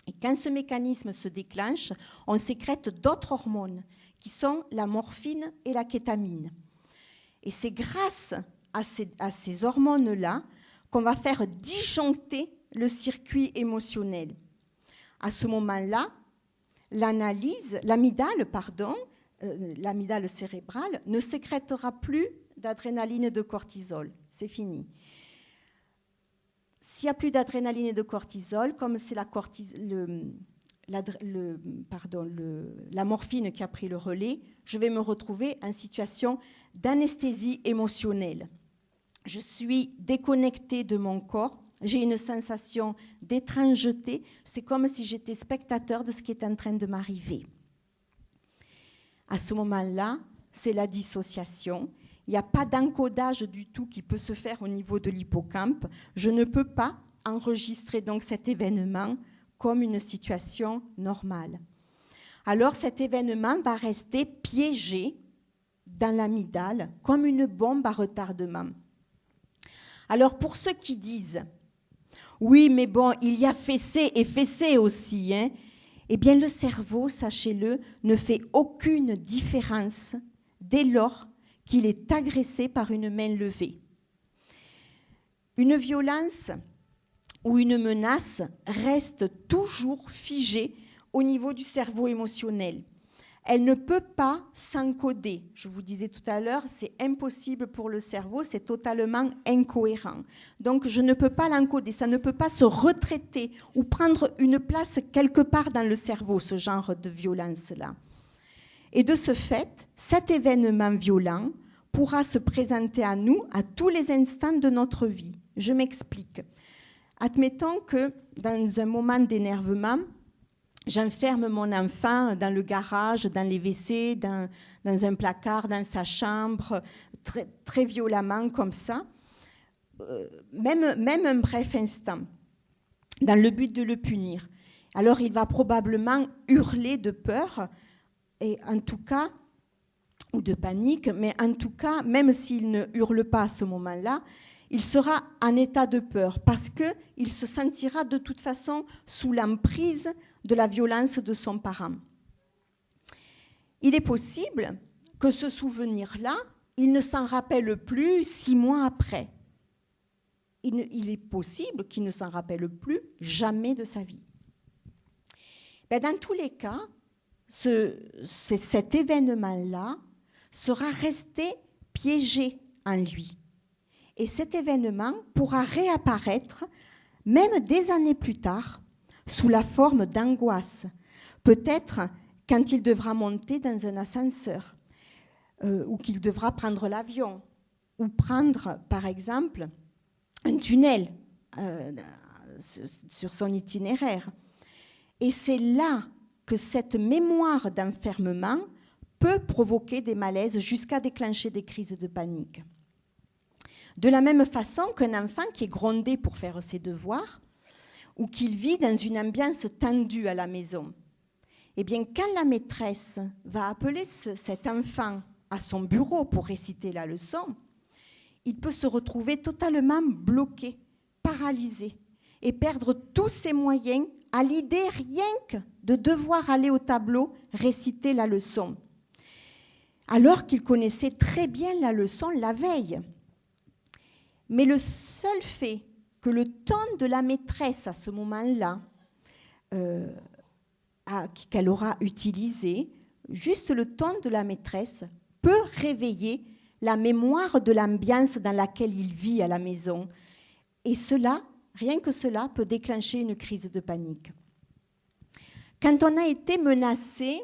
Et quand ce mécanisme se déclenche, on sécrète d'autres hormones, qui sont la morphine et la kétamine. Et c'est grâce à ces hormones-là qu'on va faire disjoncter le circuit émotionnel. À ce moment-là, l'amygdale cérébrale ne sécrétera plus d'adrénaline et de cortisol. C'est fini. S'il n'y a plus d'adrénaline et de cortisol, comme c'est la morphine qui a pris le relais, je vais me retrouver en situation d'anesthésie émotionnelle. Je suis déconnectée de mon corps, j'ai une sensation d'étrangeté, c'est comme si j'étais spectateur de ce qui est en train de m'arriver. À ce moment-là, c'est la dissociation. Il n'y a pas d'encodage du tout qui peut se faire au niveau de l'hippocampe. Je ne peux pas enregistrer donc cet événement comme une situation normale. Alors cet événement va rester piégé dans l'amygdale comme une bombe à retardement. Alors pour ceux qui disent « Oui, mais bon, il y a fessé et fessé aussi », eh bien le cerveau, sachez-le, ne fait aucune différence dès lors qu'il est agressé par une main levée. Une violence ou une menace reste toujours figée au niveau du cerveau émotionnel. Elle ne peut pas s'encoder. Je vous disais tout à l'heure, c'est impossible pour le cerveau, c'est totalement incohérent. Donc je ne peux pas l'encoder, ça ne peut pas se retraiter ou prendre une place quelque part dans le cerveau, ce genre de violence-là. Et de ce fait, cet événement violent pourra se présenter à nous à tous les instants de notre vie. Je m'explique. Admettons que dans un moment d'énervement, j'enferme mon enfant dans le garage, dans les WC, dans un placard, dans sa chambre, très, très violemment comme ça, même un bref instant, dans le but de le punir. Alors il va probablement hurler de peur, et en tout cas, ou de panique, mais en tout cas, même s'il ne hurle pas à ce moment-là, il sera en état de peur parce qu'il se sentira de toute façon sous l'emprise de la violence de son parent. Il est possible que ce souvenir-là, il ne s'en rappelle plus 6 mois après. Il est possible qu'il ne s'en rappelle plus jamais de sa vie. Dans tous les cas, cet événement-là sera resté piégé en lui. Et cet événement pourra réapparaître, même des années plus tard, sous la forme d'angoisse. Peut-être quand il devra monter dans un ascenseur, ou qu'il devra prendre l'avion, ou prendre, par exemple, un tunnel sur son itinéraire. Et c'est là que cette mémoire d'enfermement peut provoquer des malaises jusqu'à déclencher des crises de panique. De la même façon qu'un enfant qui est grondé pour faire ses devoirs ou qu'il vit dans une ambiance tendue à la maison, eh bien, quand la maîtresse va appeler cet enfant à son bureau pour réciter la leçon, il peut se retrouver totalement bloqué, paralysé et perdre tous ses moyens à l'idée rien que de devoir aller au tableau réciter la leçon, alors qu'il connaissait très bien la leçon la veille. Mais le seul fait que le ton de la maîtresse à ce moment-là, qu'elle aura utilisé, juste le ton de la maîtresse peut réveiller la mémoire de l'ambiance dans laquelle il vit à la maison. Et cela, rien que cela, peut déclencher une crise de panique. Quand on a été menacé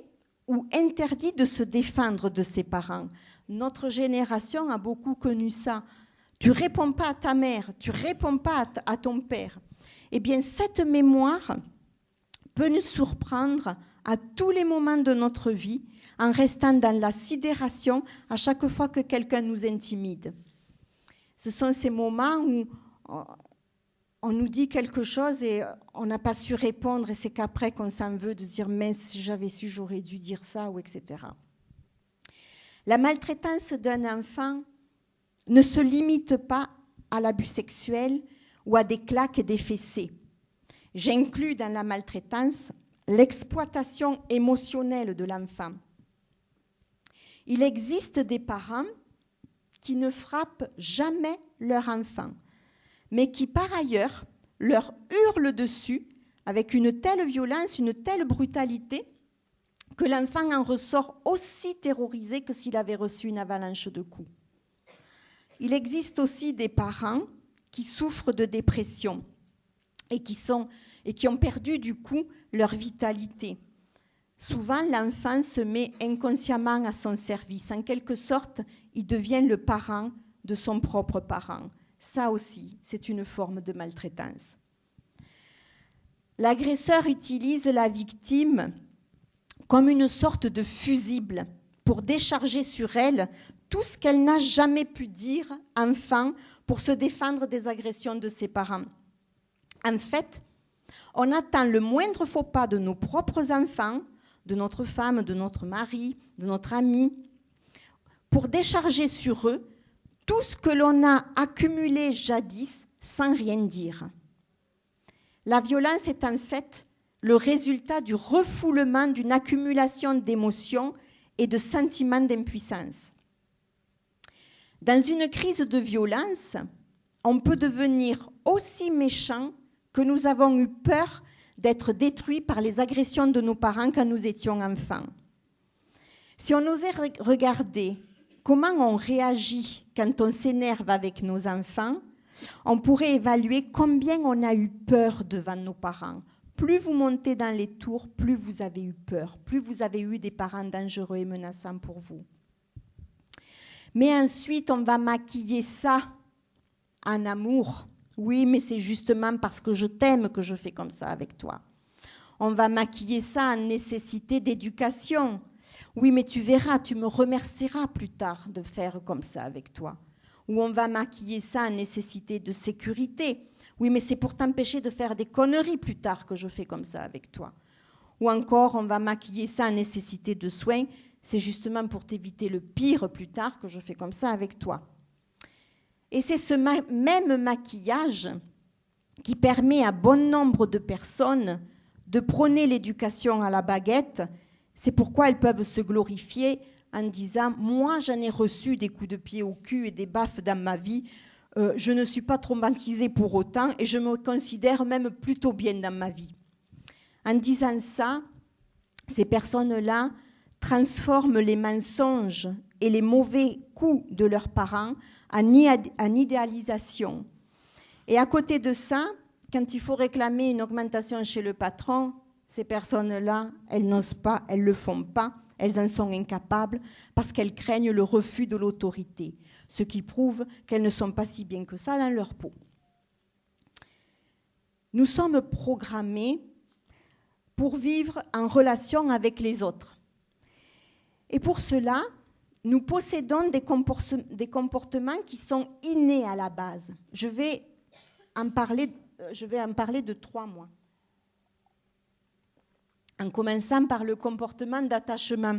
ou interdit de se défendre de ses parents, notre génération a beaucoup connu ça. Tu ne réponds pas à ta mère, tu ne réponds pas à ton père. Eh bien, cette mémoire peut nous surprendre à tous les moments de notre vie en restant dans la sidération à chaque fois que quelqu'un nous intimide. Ce sont ces moments où on nous dit quelque chose et on n'a pas su répondre et c'est qu'après qu'on s'en veut de se dire « mais si j'avais su, j'aurais dû dire ça » ou etc. La maltraitance d'un enfant ne se limite pas à l'abus sexuel ou à des claques et des fessées. J'inclus dans la maltraitance l'exploitation émotionnelle de l'enfant. Il existe des parents qui ne frappent jamais leur enfant, mais qui par ailleurs leur hurle dessus avec une telle violence, une telle brutalité, que l'enfant en ressort aussi terrorisé que s'il avait reçu une avalanche de coups. Il existe aussi des parents qui souffrent de dépression et qui ont perdu du coup leur vitalité. Souvent, l'enfant se met inconsciemment à son service. En quelque sorte, il devient le parent de son propre parent. Ça aussi, c'est une forme de maltraitance. L'agresseur utilise la victime comme une sorte de fusible pour décharger sur elle tout ce qu'elle n'a jamais pu dire, enfant, pour se défendre des agressions de ses parents. En fait, on attend le moindre faux pas de nos propres enfants, de notre femme, de notre mari, de notre ami, pour décharger sur eux tout ce que l'on a accumulé jadis sans rien dire. La violence est en fait le résultat du refoulement d'une accumulation d'émotions et de sentiments d'impuissance. Dans une crise de violence, on peut devenir aussi méchant que nous avons eu peur d'être détruits par les agressions de nos parents quand nous étions enfants. Si on osait regarder comment on réagit quand on s'énerve avec nos enfants, on pourrait évaluer combien on a eu peur devant nos parents. Plus vous montez dans les tours, plus vous avez eu peur, plus vous avez eu des parents dangereux et menaçants pour vous. Mais ensuite, on va maquiller ça en amour. Oui, mais c'est justement parce que je t'aime que je fais comme ça avec toi. On va maquiller ça en nécessité d'éducation. Oui, mais tu verras, tu me remercieras plus tard de faire comme ça avec toi. Ou on va maquiller ça en nécessité de sécurité. Oui, mais c'est pour t'empêcher de faire des conneries plus tard que je fais comme ça avec toi. Ou encore, on va maquiller ça en nécessité de soins. C'est justement pour t'éviter le pire plus tard que je fais comme ça avec toi. Et c'est ce même maquillage qui permet à bon nombre de personnes de prôner l'éducation à la baguette. C'est pourquoi elles peuvent se glorifier en disant « Moi, j'en ai reçu des coups de pied au cul et des baffes dans ma vie. Je ne suis pas traumatisée pour autant et je me considère même plutôt bien dans ma vie. » En disant ça, ces personnes-là transforment les mensonges et les mauvais coups de leurs parents en idéalisation. Et à côté de ça, quand il faut réclamer une augmentation chez le patron, ces personnes-là, elles n'osent pas, elles ne le font pas, elles en sont incapables parce qu'elles craignent le refus de l'autorité, ce qui prouve qu'elles ne sont pas si bien que ça dans leur peau. Nous sommes programmés pour vivre en relation avec les autres. Et pour cela, nous possédons des comportements qui sont innés à la base. Je vais en parler de 3 mois. En commençant par le comportement d'attachement.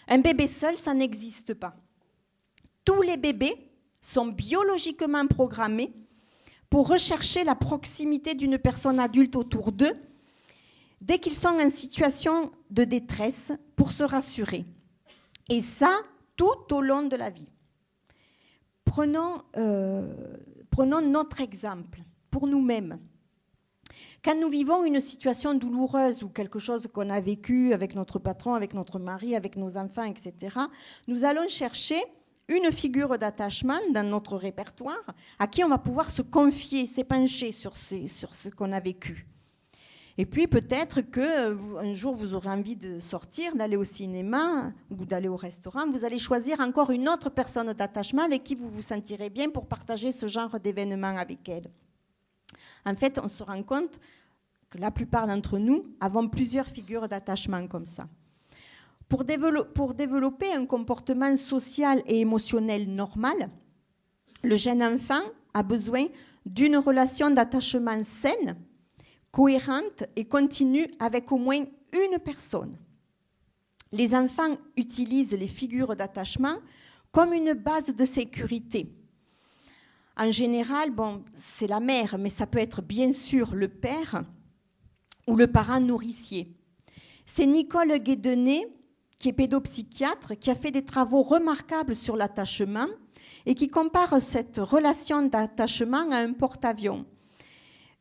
Un bébé seul, ça n'existe pas. Tous les bébés sont biologiquement programmés pour rechercher la proximité d'une personne adulte autour d'eux dès qu'ils sont en situation de détresse pour se rassurer. Et ça, tout au long de la vie. Prenons notre exemple pour nous-mêmes. Quand nous vivons une situation douloureuse ou quelque chose qu'on a vécu avec notre patron, avec notre mari, avec nos enfants, etc., nous allons chercher une figure d'attachement dans notre répertoire à qui on va pouvoir se confier, s'épancher sur ce qu'on a vécu. Et puis peut-être qu'un jour vous aurez envie de sortir, d'aller au cinéma ou d'aller au restaurant, vous allez choisir encore une autre personne d'attachement avec qui vous vous sentirez bien pour partager ce genre d'événement avec elle. En fait, on se rend compte que la plupart d'entre nous avons plusieurs figures d'attachement comme ça. Pour développer un comportement social et émotionnel normal, le jeune enfant a besoin d'une relation d'attachement saine, cohérente et continue avec au moins une personne. Les enfants utilisent les figures d'attachement comme une base de sécurité. En général, c'est la mère, mais ça peut être bien sûr le père ou le parent nourricier. C'est Nicole Guédenet, qui est pédopsychiatre, qui a fait des travaux remarquables sur l'attachement et qui compare cette relation d'attachement à un porte-avions.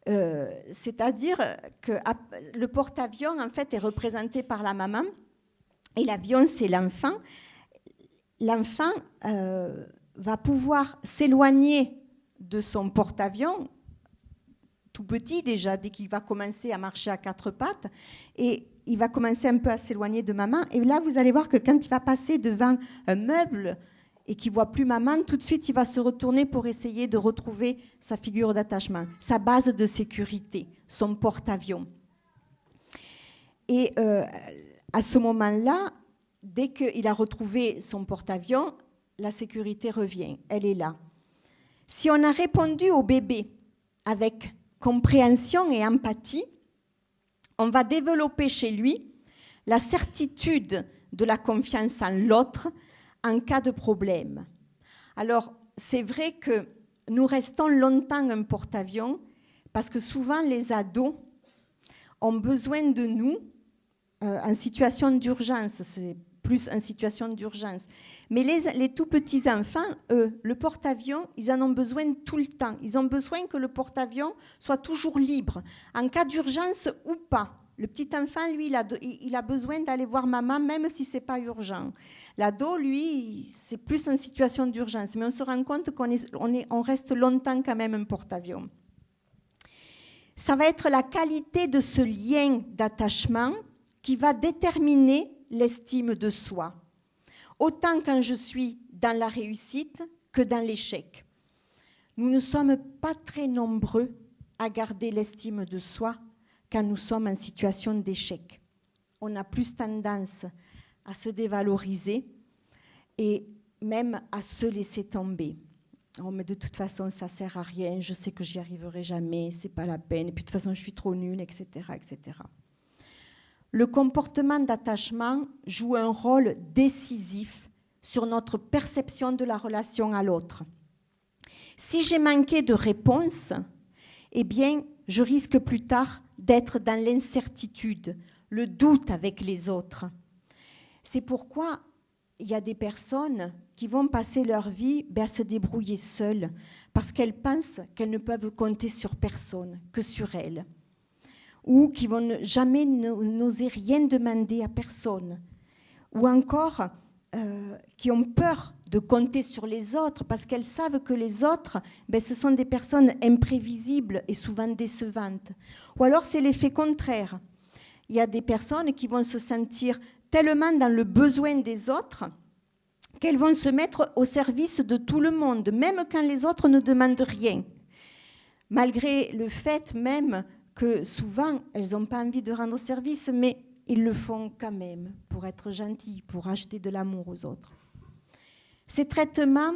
C'est-à-dire que le porte-avions, en fait, est représenté par la maman, et l'avion, c'est l'enfant. L'enfant va pouvoir s'éloigner de son porte-avions, tout petit déjà, dès qu'il va commencer à marcher à quatre pattes, et il va commencer un peu à s'éloigner de maman. Et là, vous allez voir que quand il va passer devant un meuble et qu'il ne voit plus maman, tout de suite, il va se retourner pour essayer de retrouver sa figure d'attachement, sa base de sécurité, son porte-avions. Et à ce moment-là, dès qu'il a retrouvé son porte-avions, la sécurité revient, elle est là. Si on a répondu au bébé avec compréhension et empathie, on va développer chez lui la certitude de la confiance en l'autre en cas de problème. Alors, c'est vrai que nous restons longtemps un porte-avions parce que souvent les ados ont besoin de nous en situation d'urgence, c'est plus en situation d'urgence. Mais les tout petits enfants, eux, le porte-avions, ils en ont besoin tout le temps. Ils ont besoin que le porte-avions soit toujours libre, en cas d'urgence ou pas. Le petit enfant, lui, il a besoin d'aller voir maman, même si ce n'est pas urgent. L'ado, lui, c'est plus en situation d'urgence. Mais on se rend compte qu'on reste longtemps quand même un porte-avions. Ça va être la qualité de ce lien d'attachement qui va déterminer l'estime de soi. Autant quand je suis dans la réussite que dans l'échec. Nous ne sommes pas très nombreux à garder l'estime de soi quand nous sommes en situation d'échec. On a plus tendance à se dévaloriser et même à se laisser tomber. Oh, mais de toute façon, ça ne sert à rien, je sais que j'y arriverai jamais, c'est pas la peine, et puis de toute façon, je suis trop nulle, etc., etc. Le comportement d'attachement joue un rôle décisif sur notre perception de la relation à l'autre. Si j'ai manqué de réponse, eh bien, je risque plus tard d'être dans l'incertitude, le doute avec les autres. C'est pourquoi il y a des personnes qui vont passer leur vie à se débrouiller seules parce qu'elles pensent qu'elles ne peuvent compter sur personne, que sur elles. Ou qui vont jamais n'oser rien demander à personne, ou encore qui ont peur de compter sur les autres parce qu'elles savent que les autres, ce sont des personnes imprévisibles et souvent décevantes. Ou alors c'est l'effet contraire. Il y a des personnes qui vont se sentir tellement dans le besoin des autres qu'elles vont se mettre au service de tout le monde, même quand les autres ne demandent rien, malgré le fait même que souvent, elles n'ont pas envie de rendre service, mais ils le font quand même pour être gentils, pour acheter de l'amour aux autres. Ces traitements,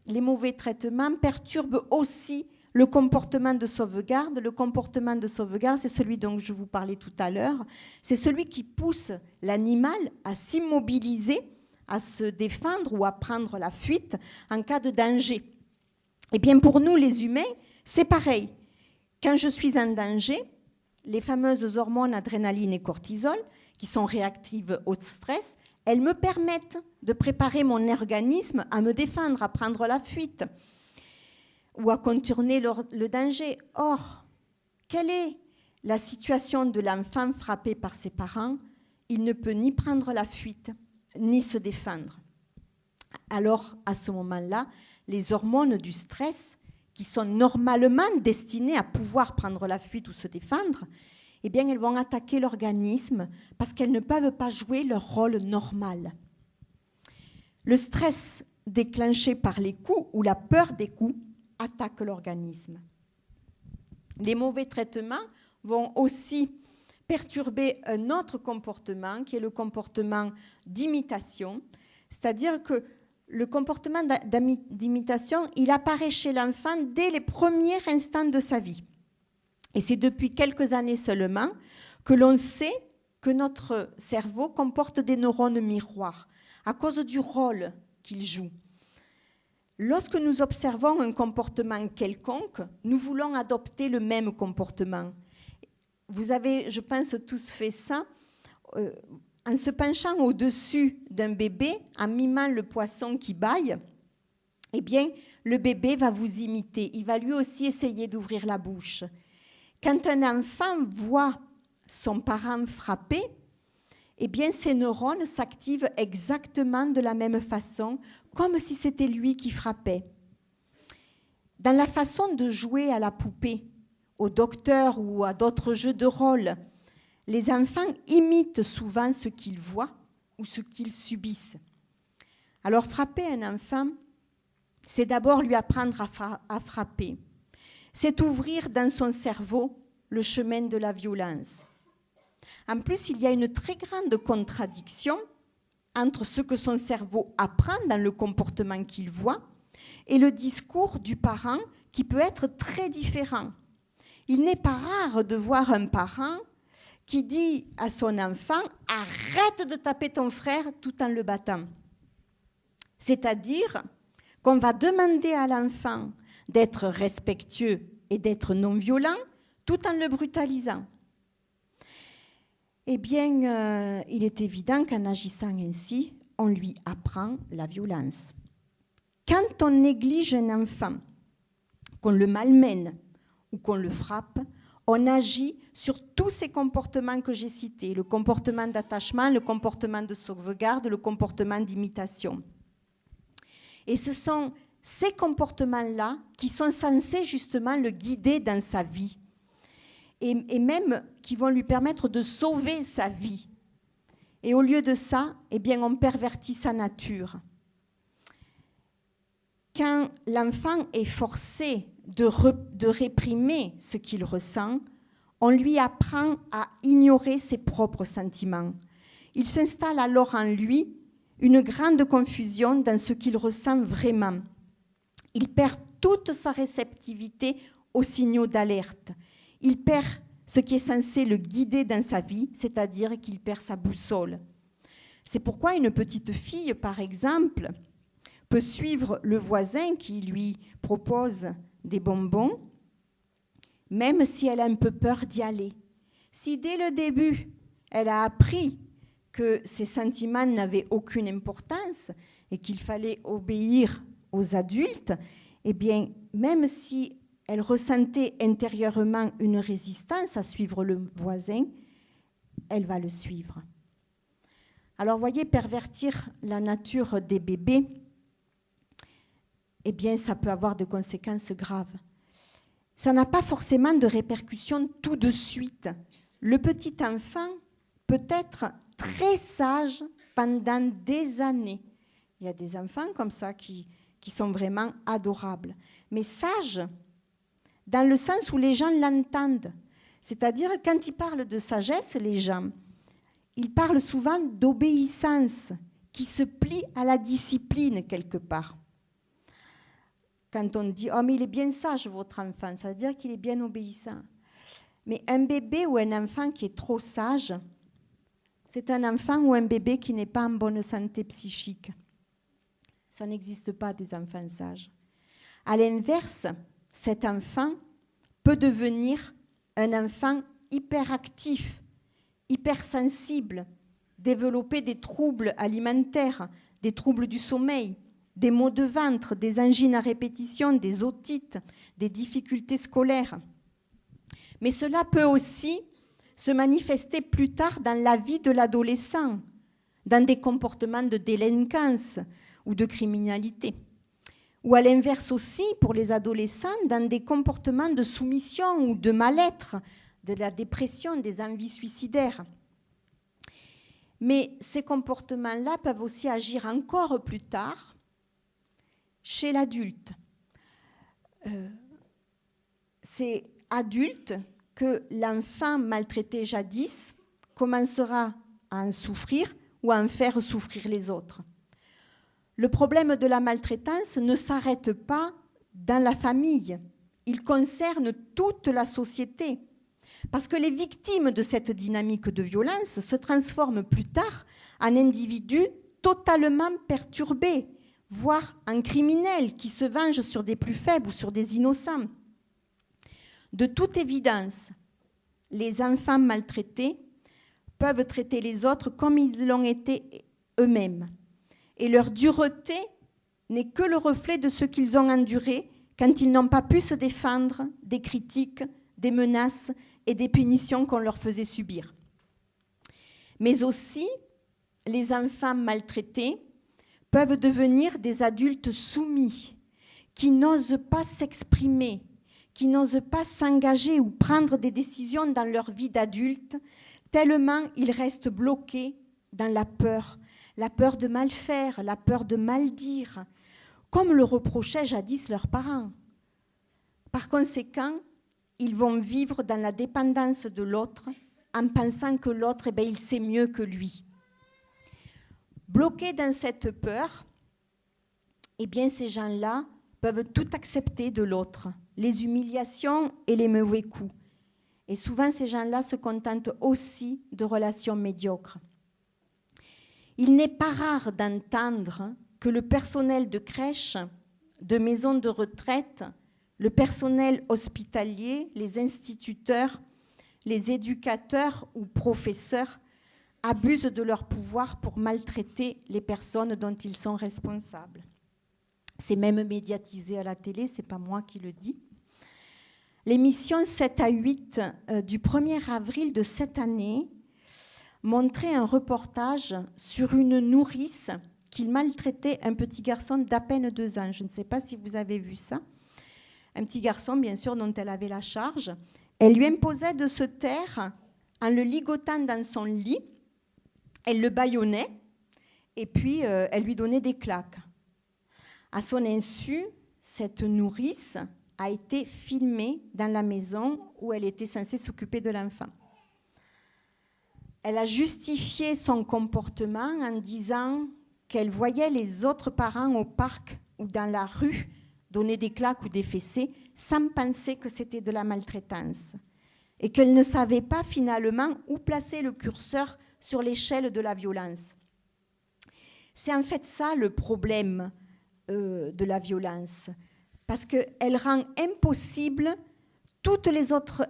les mauvais traitements, perturbent aussi le comportement de sauvegarde. Le comportement de sauvegarde, c'est celui dont je vous parlais tout à l'heure. C'est celui qui pousse l'animal à s'immobiliser, à se défendre ou à prendre la fuite en cas de danger. Eh bien, pour nous, les humains, c'est pareil. Quand je suis en danger, les fameuses hormones adrénaline et cortisol, qui sont réactives au stress, elles me permettent de préparer mon organisme à me défendre, à prendre la fuite ou à contourner le danger. Or, quelle est la situation de l'enfant frappé par ses parents? Il ne peut ni prendre la fuite, ni se défendre. Alors, à ce moment-là, les hormones du stress, qui sont normalement destinées à pouvoir prendre la fuite ou se défendre, eh bien, elles vont attaquer l'organisme parce qu'elles ne peuvent pas jouer leur rôle normal. Le stress déclenché par les coups ou la peur des coups attaque l'organisme. Les mauvais traitements vont aussi perturber un autre comportement qui est le comportement d'imitation, c'est-à-dire que le comportement d'imitation, il apparaît chez l'enfant dès les premiers instants de sa vie. Et c'est depuis quelques années seulement que l'on sait que notre cerveau comporte des neurones miroirs à cause du rôle qu'il joue. Lorsque nous observons un comportement quelconque, nous voulons adopter le même comportement. Vous avez, je pense, tous fait ça en se penchant au-dessus d'un bébé, en mimant le poisson qui bâille. Eh bien, le bébé va vous imiter. Il va lui aussi essayer d'ouvrir la bouche. Quand un enfant voit son parent frapper, eh bien, ses neurones s'activent exactement de la même façon, comme si c'était lui qui frappait. Dans la façon de jouer à la poupée, au docteur ou à d'autres jeux de rôle, les enfants imitent souvent ce qu'ils voient ou ce qu'ils subissent. Alors, frapper un enfant, c'est d'abord lui apprendre à frapper. C'est ouvrir dans son cerveau le chemin de la violence. En plus, il y a une très grande contradiction entre ce que son cerveau apprend dans le comportement qu'il voit et le discours du parent qui peut être très différent. Il n'est pas rare de voir un parent qui dit à son enfant « Arrête de taper ton frère tout en le battant ». C'est-à-dire qu'on va demander à l'enfant d'être respectueux et d'être non violent tout en le brutalisant. Eh bien, il est évident qu'en agissant ainsi, on lui apprend la violence. Quand on néglige un enfant, qu'on le malmène ou qu'on le frappe, on agit sur tous ces comportements que j'ai cités, le comportement d'attachement, le comportement de sauvegarde, le comportement d'imitation. Et ce sont ces comportements-là qui sont censés justement le guider dans sa vie et même qui vont lui permettre de sauver sa vie. Et au lieu de ça, eh bien, on pervertit sa nature. Quand l'enfant est forcé de réprimer ce qu'il ressent, on lui apprend à ignorer ses propres sentiments. Il s'installe alors en lui une grande confusion dans ce qu'il ressent vraiment. Il perd toute sa réceptivité aux signaux d'alerte. Il perd ce qui est censé le guider dans sa vie, c'est-à-dire qu'il perd sa boussole. C'est pourquoi une petite fille, par exemple, peut suivre le voisin qui lui propose des bonbons, même si elle a un peu peur d'y aller. Si dès le début, elle a appris que ses sentiments n'avaient aucune importance et qu'il fallait obéir aux adultes, eh bien, même si elle ressentait intérieurement une résistance à suivre le voisin, elle va le suivre. Alors, voyez, pervertir la nature des bébés, eh bien, ça peut avoir des conséquences graves. Ça n'a pas forcément de répercussions tout de suite. Le petit enfant peut être très sage pendant des années. Il y a des enfants comme ça qui sont vraiment adorables. Mais sages, dans le sens où les gens l'entendent. C'est-à-dire, quand ils parlent de sagesse, les gens, ils parlent souvent d'obéissance, qui se plie à la discipline quelque part. Quand on dit « Oh, mais il est bien sage, votre enfant », ça veut dire qu'il est bien obéissant. Mais un bébé ou un enfant qui est trop sage, c'est un enfant ou un bébé qui n'est pas en bonne santé psychique. Ça n'existe pas des enfants sages. À l'inverse, cet enfant peut devenir un enfant hyperactif, hypersensible, développer des troubles alimentaires, des troubles du sommeil, des maux de ventre, des angines à répétition, des otites, des difficultés scolaires. Mais cela peut aussi se manifester plus tard dans la vie de l'adolescent, dans des comportements de délinquance ou de criminalité. Ou à l'inverse aussi, pour les adolescents, dans des comportements de soumission ou de mal-être, de la dépression, des envies suicidaires. Mais ces comportements-là peuvent aussi agir encore plus tard chez l'adulte. C'est adulte que l'enfant maltraité jadis commencera à en souffrir ou à en faire souffrir les autres. Le problème de la maltraitance ne s'arrête pas dans la famille. Il concerne toute la société. Parce que les victimes de cette dynamique de violence se transforment plus tard en individus totalement perturbés, voire en criminels qui se vengent sur des plus faibles ou sur des innocents. De toute évidence, les enfants maltraités peuvent traiter les autres comme ils l'ont été eux-mêmes. Et leur dureté n'est que le reflet de ce qu'ils ont enduré quand ils n'ont pas pu se défendre des critiques, des menaces et des punitions qu'on leur faisait subir. Mais aussi, les enfants maltraités peuvent devenir des adultes soumis, qui n'osent pas s'exprimer, qui n'osent pas s'engager ou prendre des décisions dans leur vie d'adulte, tellement ils restent bloqués dans la peur de mal faire, la peur de mal dire, comme le reprochaient jadis leurs parents. Par conséquent, ils vont vivre dans la dépendance de l'autre en pensant que l'autre, il sait mieux que lui. Bloqués dans cette peur, ces gens-là peuvent tout accepter de l'autre, les humiliations et les mauvais coups. Et souvent, ces gens-là se contentent aussi de relations médiocres. Il n'est pas rare d'entendre que le personnel de crèche, de maisons de retraite, le personnel hospitalier, les instituteurs, les éducateurs ou professeurs abusent de leur pouvoir pour maltraiter les personnes dont ils sont responsables. C'est même médiatisé à la télé, ce n'est pas moi qui le dis. L'émission 7 à 8 du 1er avril de cette année montrait un reportage sur une nourrice qui maltraitait un petit garçon d'à peine 2 ans. Je ne sais pas si vous avez vu ça. Un petit garçon, bien sûr, dont elle avait la charge. Elle lui imposait de se taire en le ligotant dans son lit. Elle le bâillonnait et puis elle lui donnait des claques. À son insu, cette nourrice a été filmée dans la maison où elle était censée s'occuper de l'enfant. Elle a justifié son comportement en disant qu'elle voyait les autres parents au parc ou dans la rue donner des claques ou des fessées sans penser que c'était de la maltraitance et qu'elle ne savait pas finalement où placer le curseur sur l'échelle de la violence. C'est en fait ça le problème de la violence, parce qu'elle rend possible toutes les autres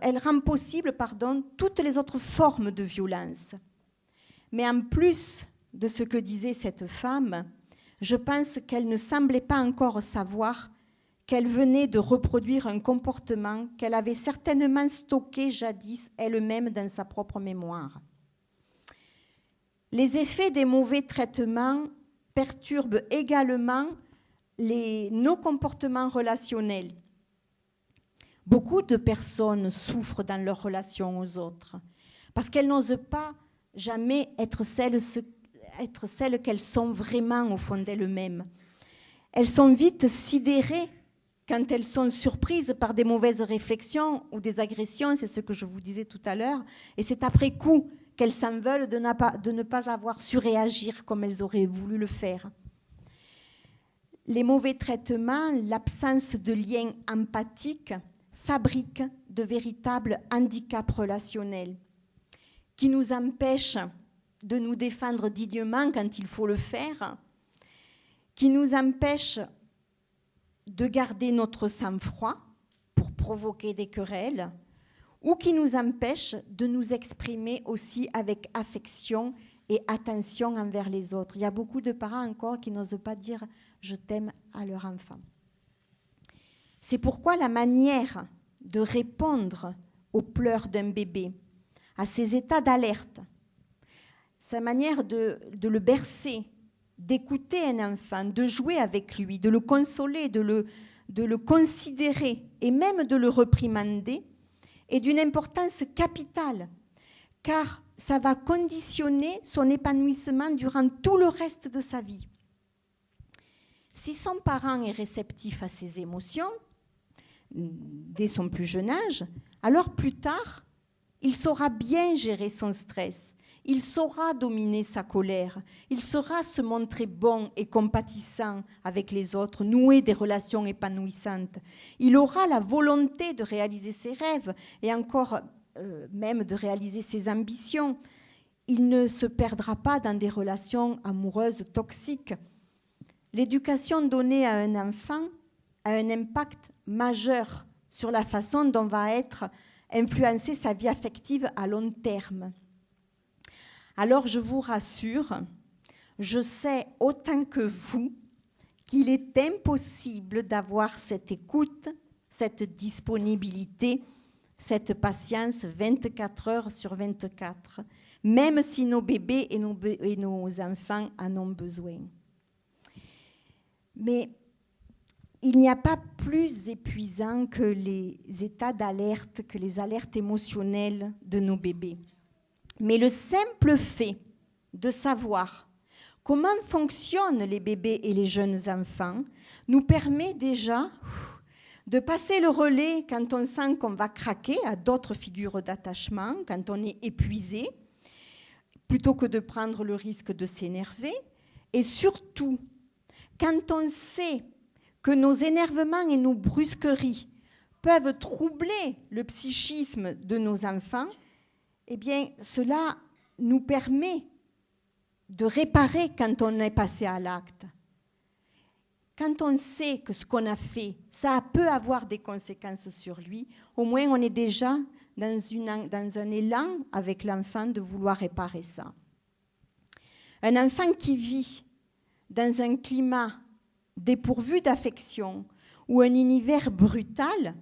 formes de violence. Mais en plus de ce que disait cette femme, je pense qu'elle ne semblait pas encore savoir qu'elle venait de reproduire un comportement qu'elle avait certainement stocké jadis elle-même dans sa propre mémoire. Les effets des mauvais traitements perturbent également nos comportements relationnels. Beaucoup de personnes souffrent dans leur relation aux autres parce qu'elles n'osent pas jamais être celles qu'elles sont vraiment au fond d'elles-mêmes. Elles sont vite sidérées quand elles sont surprises par des mauvaises réflexions ou des agressions, c'est ce que je vous disais tout à l'heure, et c'est après coup qu'elles s'en veulent de ne pas avoir su réagir comme elles auraient voulu le faire. Les mauvais traitements, l'absence de liens empathiques fabriquent de véritables handicaps relationnels qui nous empêchent de nous défendre dignement quand il faut le faire, qui nous empêchent de garder notre sang-froid pour provoquer des querelles, ou qui nous empêchent de nous exprimer aussi avec affection et attention envers les autres. Il y a beaucoup de parents encore qui n'osent pas dire « je t'aime » à leur enfant. C'est pourquoi la manière de répondre aux pleurs d'un bébé, à ses états d'alerte, sa manière de le bercer, d'écouter un enfant, de jouer avec lui, de le consoler, de le considérer et même de le réprimander, est d'une importance capitale, car ça va conditionner son épanouissement durant tout le reste de sa vie. Si son parent est réceptif à ses émotions, dès son plus jeune âge, alors plus tard, il saura bien gérer son stress, il saura dominer sa colère, il saura se montrer bon et compatissant avec les autres, nouer des relations épanouissantes. Il aura la volonté de réaliser ses rêves et encore même de réaliser ses ambitions. Il ne se perdra pas dans des relations amoureuses toxiques. L'éducation donnée à un enfant a un impact majeur sur la façon dont va être influencée sa vie affective à long terme. Alors je vous rassure, je sais autant que vous qu'il est impossible d'avoir cette écoute, cette disponibilité, cette patience 24 heures sur 24, même si nos bébés et nos enfants en ont besoin. Mais il n'y a pas plus épuisant que les états d'alerte, que les alertes émotionnelles de nos bébés. Mais le simple fait de savoir comment fonctionnent les bébés et les jeunes enfants nous permet déjà de passer le relais quand on sent qu'on va craquer à d'autres figures d'attachement, quand on est épuisé, plutôt que de prendre le risque de s'énerver. Et surtout, quand on sait que nos énervements et nos brusqueries peuvent troubler le psychisme de nos enfants, eh bien, cela nous permet de réparer quand on est passé à l'acte. Quand on sait que ce qu'on a fait, ça peut avoir des conséquences sur lui, au moins on est déjà dans un élan avec l'enfant de vouloir réparer ça. Un enfant qui vit dans un climat dépourvu d'affection ou un univers brutal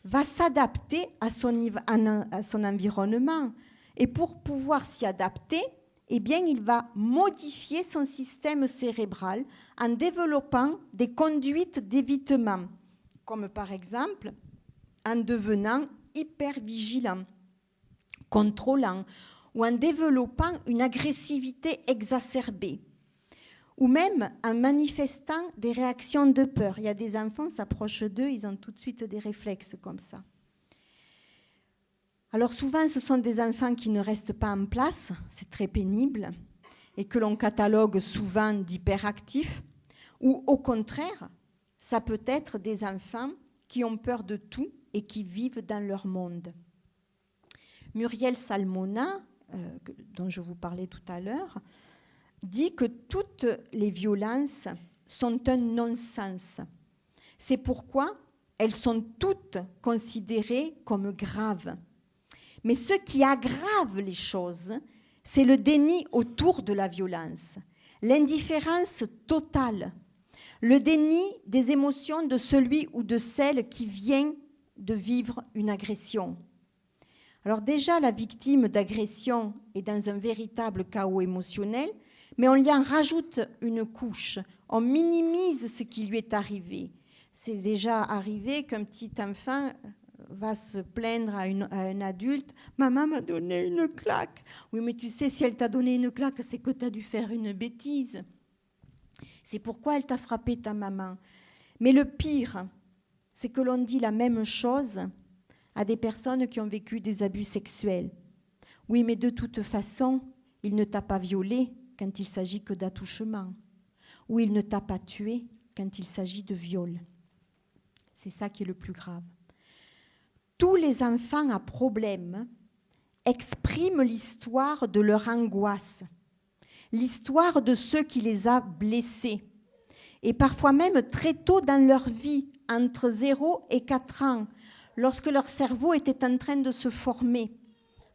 va s'adapter à son environnement. Et pour pouvoir s'y adapter, eh bien, il va modifier son système cérébral en développant des conduites d'évitement, comme par exemple en devenant hyper vigilant, contrôlant, ou en développant une agressivité exacerbée, ou même en manifestant des réactions de peur. Il y a des enfants, s'approchent d'eux, ils ont tout de suite des réflexes comme ça. Alors souvent, ce sont des enfants qui ne restent pas en place, c'est très pénible, et que l'on catalogue souvent d'hyperactifs, ou au contraire, ça peut être des enfants qui ont peur de tout et qui vivent dans leur monde. Muriel Salmona, dont je vous parlais tout à l'heure, dit que toutes les violences sont un non-sens. C'est pourquoi elles sont toutes considérées comme graves. Mais ce qui aggrave les choses, c'est le déni autour de la violence, l'indifférence totale, le déni des émotions de celui ou de celle qui vient de vivre une agression. Alors déjà, la victime d'agression est dans un véritable chaos émotionnel, mais on lui en rajoute une couche, on minimise ce qui lui est arrivé. C'est déjà arrivé qu'un petit enfant va se plaindre à un adulte, « Maman m'a donné une claque. » Oui, mais tu sais, si elle t'a donné une claque, c'est que tu as dû faire une bêtise. C'est pourquoi elle t'a frappé, ta maman. Mais le pire, c'est que l'on dit la même chose à des personnes qui ont vécu des abus sexuels. Oui, mais de toute façon, il ne t'a pas violé quand il s'agit que d'attouchement. Ou il ne t'a pas tué quand il s'agit de viol. C'est ça qui est le plus grave. Tous les enfants à problème expriment l'histoire de leur angoisse, l'histoire de ceux qui les a blessés, et parfois même très tôt dans leur vie, entre 0 et 4 ans, lorsque leur cerveau était en train de se former.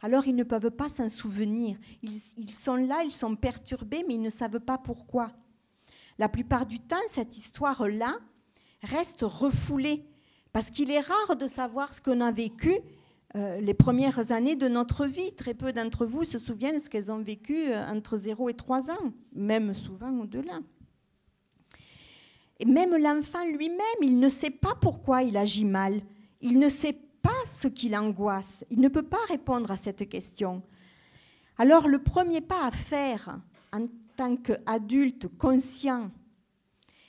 Alors ils ne peuvent pas s'en souvenir. Ils sont là, ils sont perturbés, mais ils ne savent pas pourquoi. La plupart du temps, cette histoire-là reste refoulée, parce qu'il est rare de savoir ce qu'on a vécu les premières années de notre vie. Très peu d'entre vous se souviennent de ce qu'elles ont vécu entre 0 et 3 ans, même souvent au-delà. Et même l'enfant lui-même, il ne sait pas pourquoi il agit mal. Il ne sait pas ce qui l'angoisse. Il ne peut pas répondre à cette question. Alors, le premier pas à faire en tant qu'adulte conscient,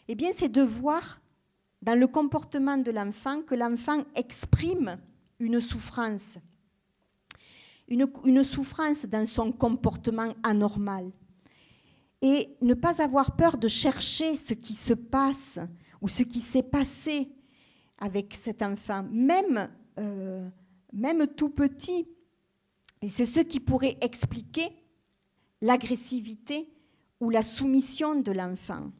eh bien, c'est de voir dans le comportement de l'enfant que l'enfant exprime une souffrance. Une souffrance dans son comportement anormal. Et ne pas avoir peur de chercher ce qui se passe ou ce qui s'est passé avec cet enfant, même tout petit. Et c'est ce qui pourrait expliquer l'agressivité ou la soumission de l'enfant.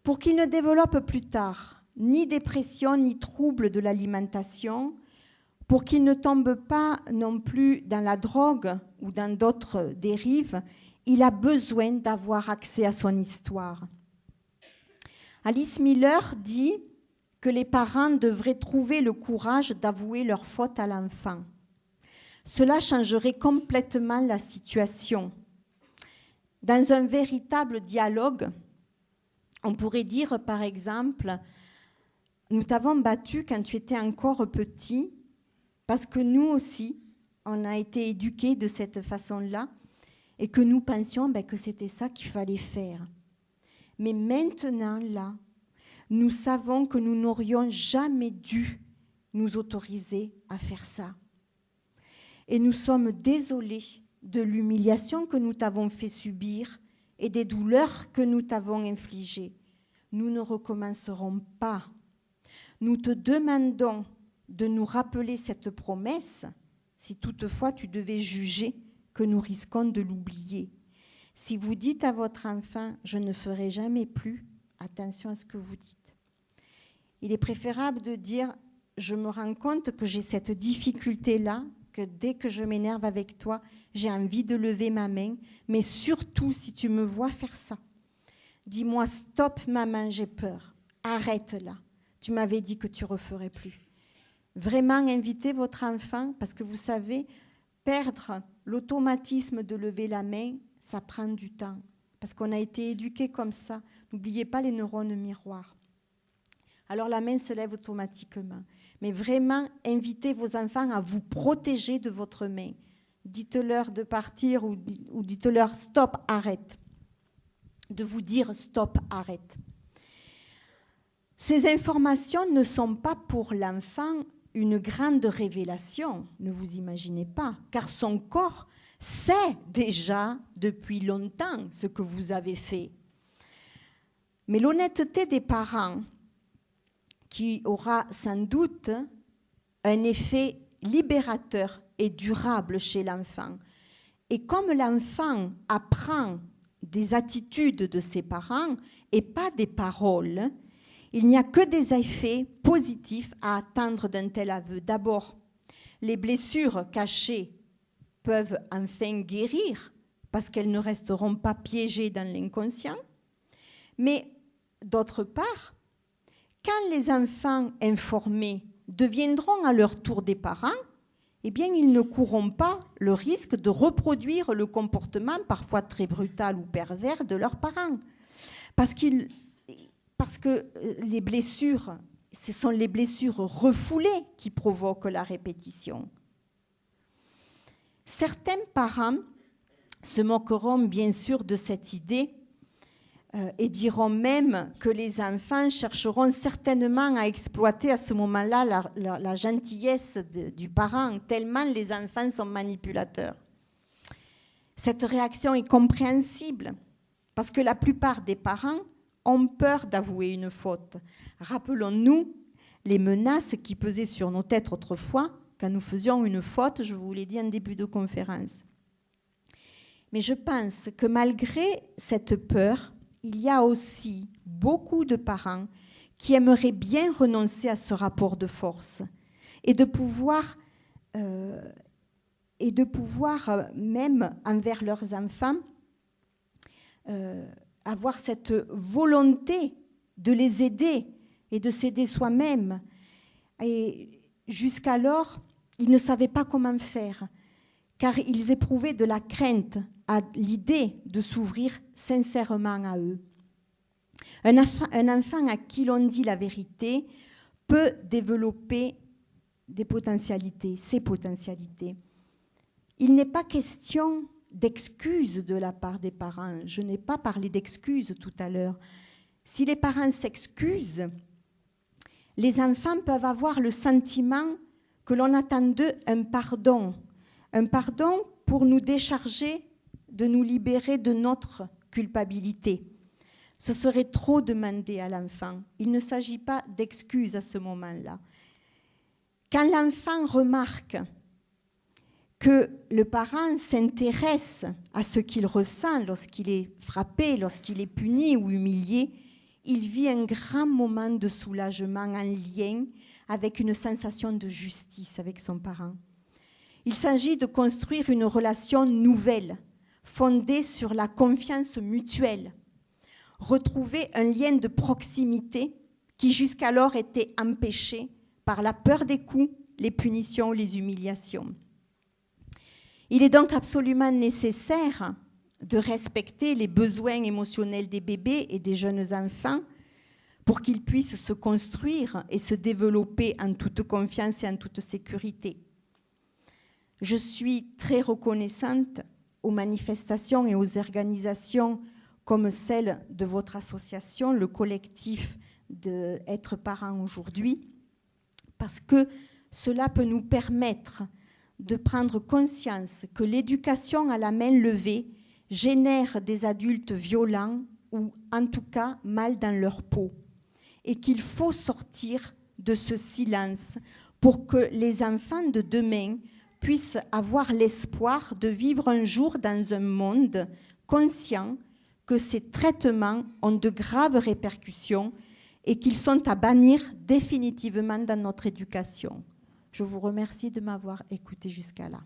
Pour qu'il ne développe plus tard ni dépression ni trouble de l'alimentation, pour qu'il ne tombe pas non plus dans la drogue ou dans d'autres dérives, il a besoin d'avoir accès à son histoire. Alice Miller dit que les parents devraient trouver le courage d'avouer leur faute à l'enfant. Cela changerait complètement la situation. Dans un véritable dialogue, on pourrait dire par exemple, nous t'avons battu quand tu étais encore petit, parce que nous aussi, on a été éduqués de cette façon-là, et que nous pensions que c'était ça qu'il fallait faire. Mais maintenant, là, nous savons que nous n'aurions jamais dû nous autoriser à faire ça. Et nous sommes désolés de l'humiliation que nous t'avons fait subir et des douleurs que nous t'avons infligées. Nous ne recommencerons pas. Nous te demandons de nous rappeler cette promesse, si toutefois tu devais juger que nous risquons de l'oublier. Si vous dites à votre enfant « je ne ferai jamais plus », attention à ce que vous dites. Il est préférable de dire « je me rends compte que j'ai cette difficulté-là, que dès que je m'énerve avec toi, j'ai envie de lever ma main, mais surtout si tu me vois faire ça. Dis-moi stop maman, j'ai peur, arrête là, tu m'avais dit que tu ne referais plus. » Vraiment invitez votre enfant, parce que vous savez, perdre l'automatisme de lever la main, ça prend du temps, parce qu'on a été éduqué comme ça. N'oubliez pas les neurones miroirs. Alors la main se lève automatiquement. Mais vraiment, invitez vos enfants à vous protéger de votre main. Dites-leur de partir ou dites-leur stop, arrête. De vous dire stop, arrête. Ces informations ne sont pas pour l'enfant une grande révélation, ne vous imaginez pas, car son corps sait déjà depuis longtemps ce que vous avez fait. Mais l'honnêteté des parents, qui aura sans doute un effet libérateur et durable chez l'enfant. Et comme l'enfant apprend des attitudes de ses parents et pas des paroles, il n'y a que des effets positifs à attendre d'un tel aveu. D'abord, les blessures cachées peuvent enfin guérir parce qu'elles ne resteront pas piégées dans l'inconscient. Mais d'autre part, quand les enfants informés deviendront à leur tour des parents, eh bien, ils ne courront pas le risque de reproduire le comportement parfois très brutal ou pervers de leurs parents. Parce que les blessures, ce sont les blessures refoulées qui provoquent la répétition. Certains parents se moqueront bien sûr de cette idée et diront même que les enfants chercheront certainement à exploiter à ce moment-là la gentillesse du parent, tellement les enfants sont manipulateurs. Cette réaction est compréhensible parce que la plupart des parents ont peur d'avouer une faute. Rappelons-nous les menaces qui pesaient sur nos têtes autrefois quand nous faisions une faute, je vous l'ai dit en début de conférence. Mais je pense que malgré cette peur, il y a aussi beaucoup de parents qui aimeraient bien renoncer à ce rapport de force et de pouvoir même envers leurs enfants, avoir cette volonté de les aider et de s'aider soi-même. Et jusqu'alors, ils ne savaient pas comment faire, car ils éprouvaient de la crainte à l'idée de s'ouvrir sincèrement à eux. Un enfant à qui l'on dit la vérité peut développer ses potentialités. Il n'est pas question d'excuses de la part des parents. Je n'ai pas parlé d'excuses tout à l'heure. Si les parents s'excusent, les enfants peuvent avoir le sentiment que l'on attend d'eux un pardon pour nous décharger, de nous libérer de notre culpabilité. Ce serait trop demandé à l'enfant. Il ne s'agit pas d'excuses à ce moment-là. Quand l'enfant remarque que le parent s'intéresse à ce qu'il ressent lorsqu'il est frappé, lorsqu'il est puni ou humilié, il vit un grand moment de soulagement en lien avec une sensation de justice avec son parent. Il s'agit de construire une relation nouvelle, fondée sur la confiance mutuelle, retrouver un lien de proximité qui jusqu'alors étaient empêchés par la peur des coups, les punitions, les humiliations. Il est donc absolument nécessaire de respecter les besoins émotionnels des bébés et des jeunes enfants pour qu'ils puissent se construire et se développer en toute confiance et en toute sécurité. Je suis très reconnaissante aux manifestations et aux organisations comme celle de votre association, le collectif d'être parents aujourd'hui, parce que cela peut nous permettre de prendre conscience que l'éducation à la main levée génère des adultes violents ou en tout cas mal dans leur peau, et qu'il faut sortir de ce silence pour que les enfants de demain puissent avoir l'espoir de vivre un jour dans un monde conscient que ces traitements ont de graves répercussions et qu'ils sont à bannir définitivement dans notre éducation. Je vous remercie de m'avoir écouté jusqu'à là.